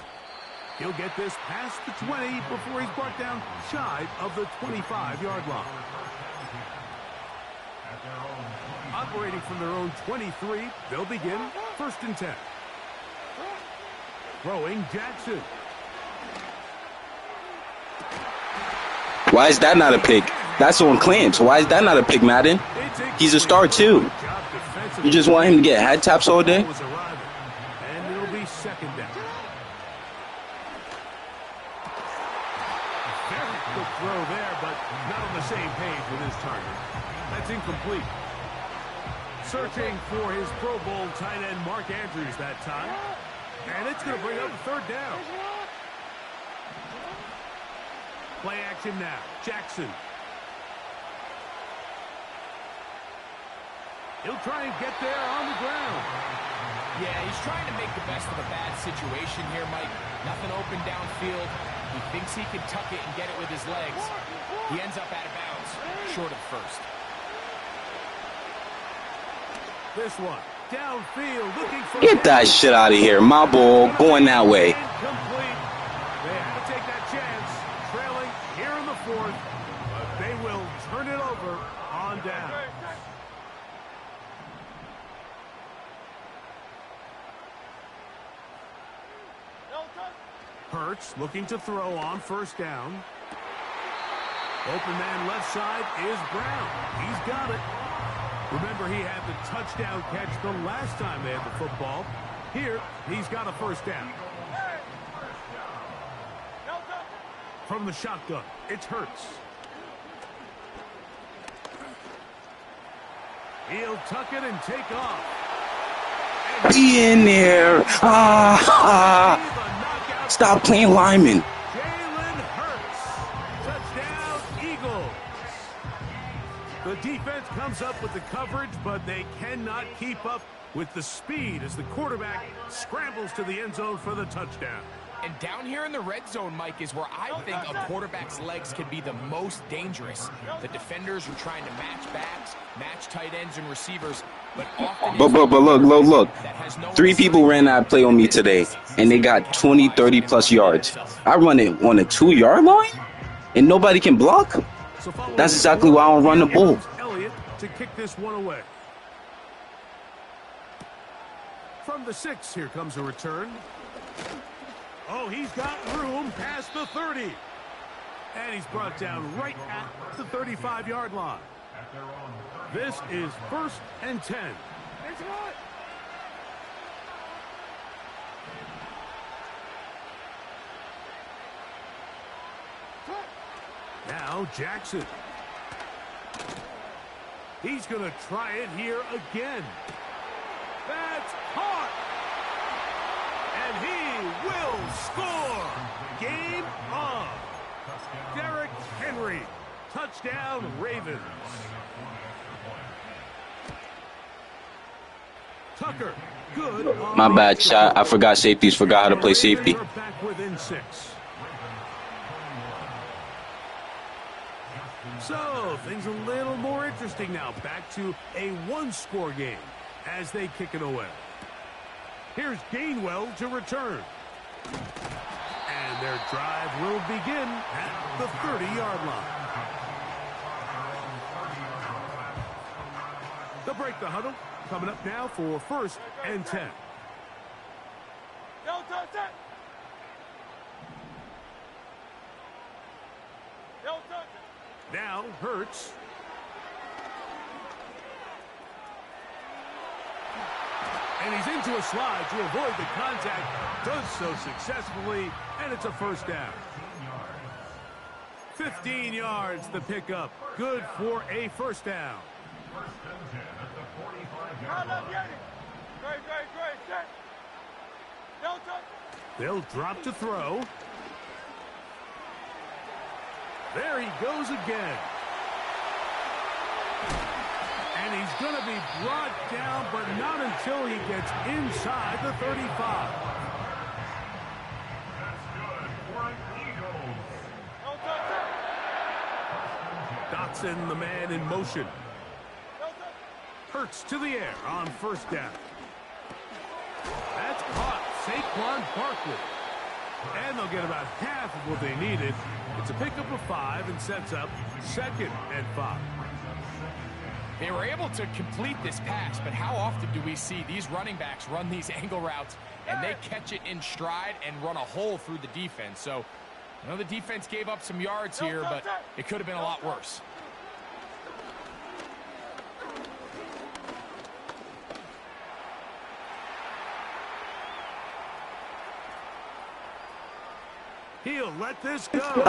He'll get this past the 20 before he's brought down shy of the 25-yard line. Operating from their own 23, they'll begin 1st and 10. Throwing Jackson. Why is that not a pick? That's on Clint. Why is that not a pick, Madden? He's a star, too. You just want him to get head taps all day? And it'll be 2nd down. Very quick throw there, but not on the same page with his target. That's incomplete. searching for his Pro Bowl tight end Mark Andrews that time. And it's going to bring up a third down. Play action now. Jackson. He'll try and get there on the ground. Yeah, he's trying to make the best of a bad situation here, Mike. Nothing open downfield. He thinks he can tuck it and get it with his legs. He ends up out of bounds, short of first. This one, downfield, looking for... Get that shit out of here. My ball going that way. Incomplete. They had to take that chance, trailing here in the fourth, but they will turn it over on down. Hurts looking to throw on first down. Open man left side is Brown. He's got it. Remember, he had the touchdown catch the last time they had the football. Here, he's got a first down. From the shotgun, it's Hurts. He'll tuck it and take off. Be in there. Stop playing lineman. Jalen Hurts. Touchdown, Eagles. The defense comes up with the coverage, but they cannot keep up with the speed as the quarterback scrambles to the end zone for the touchdown. And down here in the red zone, Mike, is where I think a quarterback's legs can be the most dangerous. The defenders are trying to match backs, match tight ends and receivers, but often... But look. 3 people ran that play on me today, and they got 20, 30-plus yards. I run it on a 2-yard line, and nobody can block? That's exactly why I don't run the ball. Elliott to kick this one away. From the 6, here comes a return. Oh, he's got room past the 30. And he's brought down right at the 35-yard line. This is 1st and 10. Now Jackson. He's going to try it here again. That's caught. And he will score. Game on. Derrick Henry. Touchdown, Ravens. Tucker. Good. My bad, shot. I forgot safeties. Forgot how to play safety. Back within 6. So, things a little more interesting now. Back to a 1-score game as they kick it away. Here's Gainwell to return. And their drive will begin at the 30-yard line. They'll break the huddle. Coming up now for 1st and 10. Now Hurts. And he's into a slide to avoid the contact. Does so successfully, and it's a first down. 15 yards the pickup. Good for a first down. They'll drop to throw. There he goes again. And he's going to be brought down, but not until he gets inside the 35. Dotson, the man in motion. Hurts to the air on first down. That's caught. Saquon Barkley. And they'll get about half of what they needed. It's a pickup of 5 and sets up 2nd and 5. They were able to complete this pass, but how often do we see these running backs run these angle routes and they catch it in stride and run a hole through the defense? So, I know the defense gave up some yards here, but it could have been a lot worse. He'll let this go.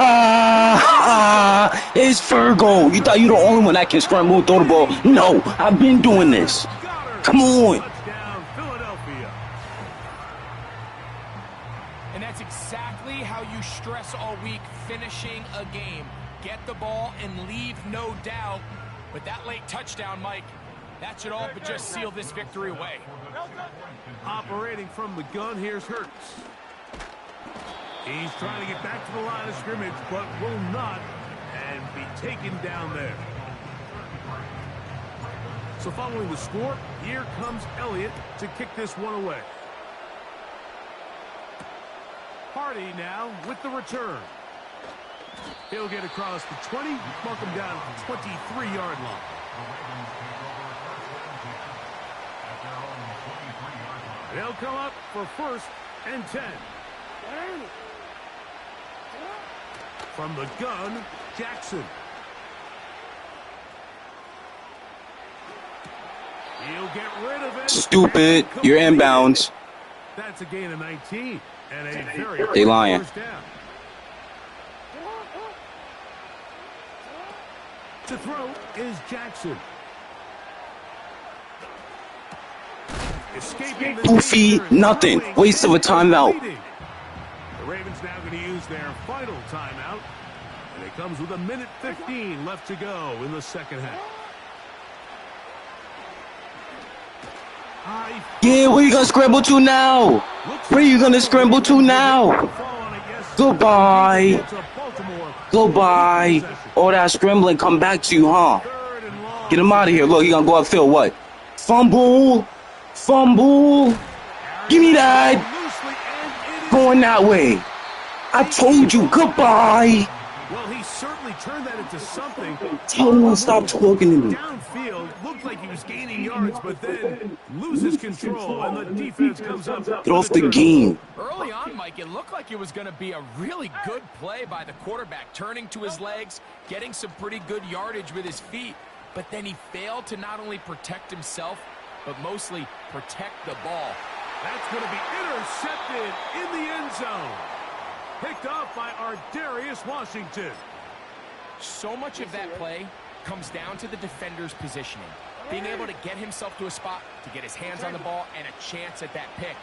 It's Virgo. You thought you were the only one that can scramble and throw the ball. No, I've been doing this. Got Come on. Touchdown, Philadelphia. And that's exactly how you stress all week, finishing a game. Get the ball and leave no doubt. But that late touchdown, Mike, that should all but just seal this victory away. Operating from the gun, here's Hurts. He's trying to get back to the line of scrimmage, but will not, and be taken down there. So following the score, here comes Elliott to kick this one away. Hardy now with the return. He'll get across the 20, mark him down at the 23-yard line. They'll come up for 1st and 10. From the gun, Jackson. He'll get rid of it. Stupid. You're inbounds. That's a gain of 19. And a very They lying. first down. To throw is Jackson. Escaping the Goofy, danger, nothing. throwing, Waste of a timeout. leading. The Ravens now going to use their final timeout. And it comes with 1:15 left to go in the second half. Yeah, where you gonna scramble to now? Where are you gonna scramble to now? Goodbye. Goodbye. All that scrambling come back to you, huh? Get him out of here. Look, he gonna go upfield. What? Fumble. Fumble. Give me that. Going that way. I told you. Goodbye. Well, he certainly turned that into something. Tell him to stop talking to me. Downfield, looked like he was gaining yards, but then loses control, and the defense comes up. Get off the game. Early on, Mike, it looked like it was going to be a really good play by the quarterback, turning to his legs, getting some pretty good yardage with his feet, but then he failed to not only protect himself, but mostly protect the ball. That's going to be intercepted in the end zone. Picked off by Darius Washington. So much of that play comes down to the defender's positioning, being able to get himself to a spot, to get his hands on the ball, and a chance at that pick.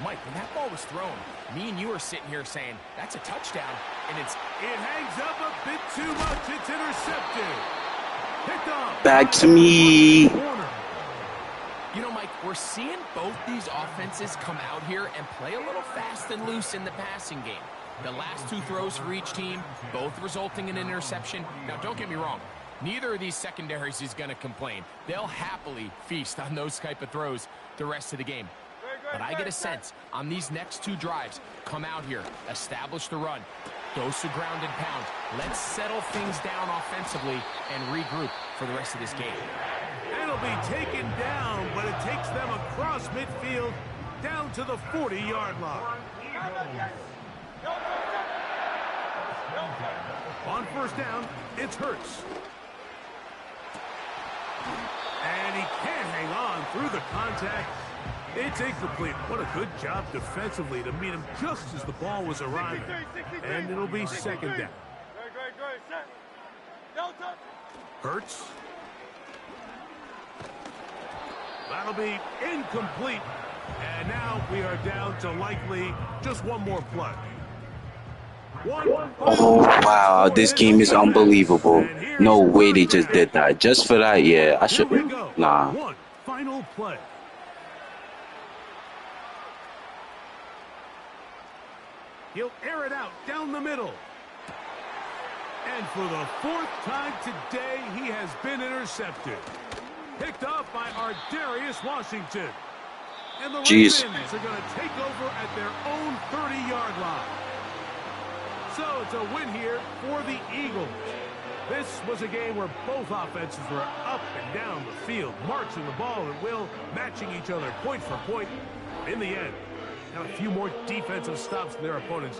Mike, when that ball was thrown, me and you are sitting here saying, that's a touchdown, and it hangs up a bit too much. It's intercepted. Picked off. Back to me. You know, Mike, we're seeing both these offenses come out here and play a little fast and loose in the passing game. The last 2 throws for each team, both resulting in an interception. Now, don't get me wrong. Neither of these secondaries is going to complain. They'll happily feast on those type of throws the rest of the game. But I get a sense on these next 2 drives, come out here, establish the run, dose of ground and pound. Let's settle things down offensively and regroup for the rest of this game. It'll be taken down, but it takes them across midfield down to the 40-yard line. On first down, it's Hurts. And he can't hang on through the contact. It's incomplete. What a good job defensively to meet him just as the ball was arriving. And it'll be second down. Hurts. That'll be incomplete. And now we are down to likely just one more play. Oh, wow. This game is unbelievable. No way they just did that. Just for that, yeah. I should. Nah. One final play. He'll air it out down the middle. And for the 4th time today, he has been intercepted. Picked off by Darius Washington. And the Ravens are going to take over at their own 30-yard line. So it's a win here for the Eagles. This was a game where both offenses were up and down the field, marching the ball at will, matching each other point for point. In the end, now a few more defensive stops than their opponents.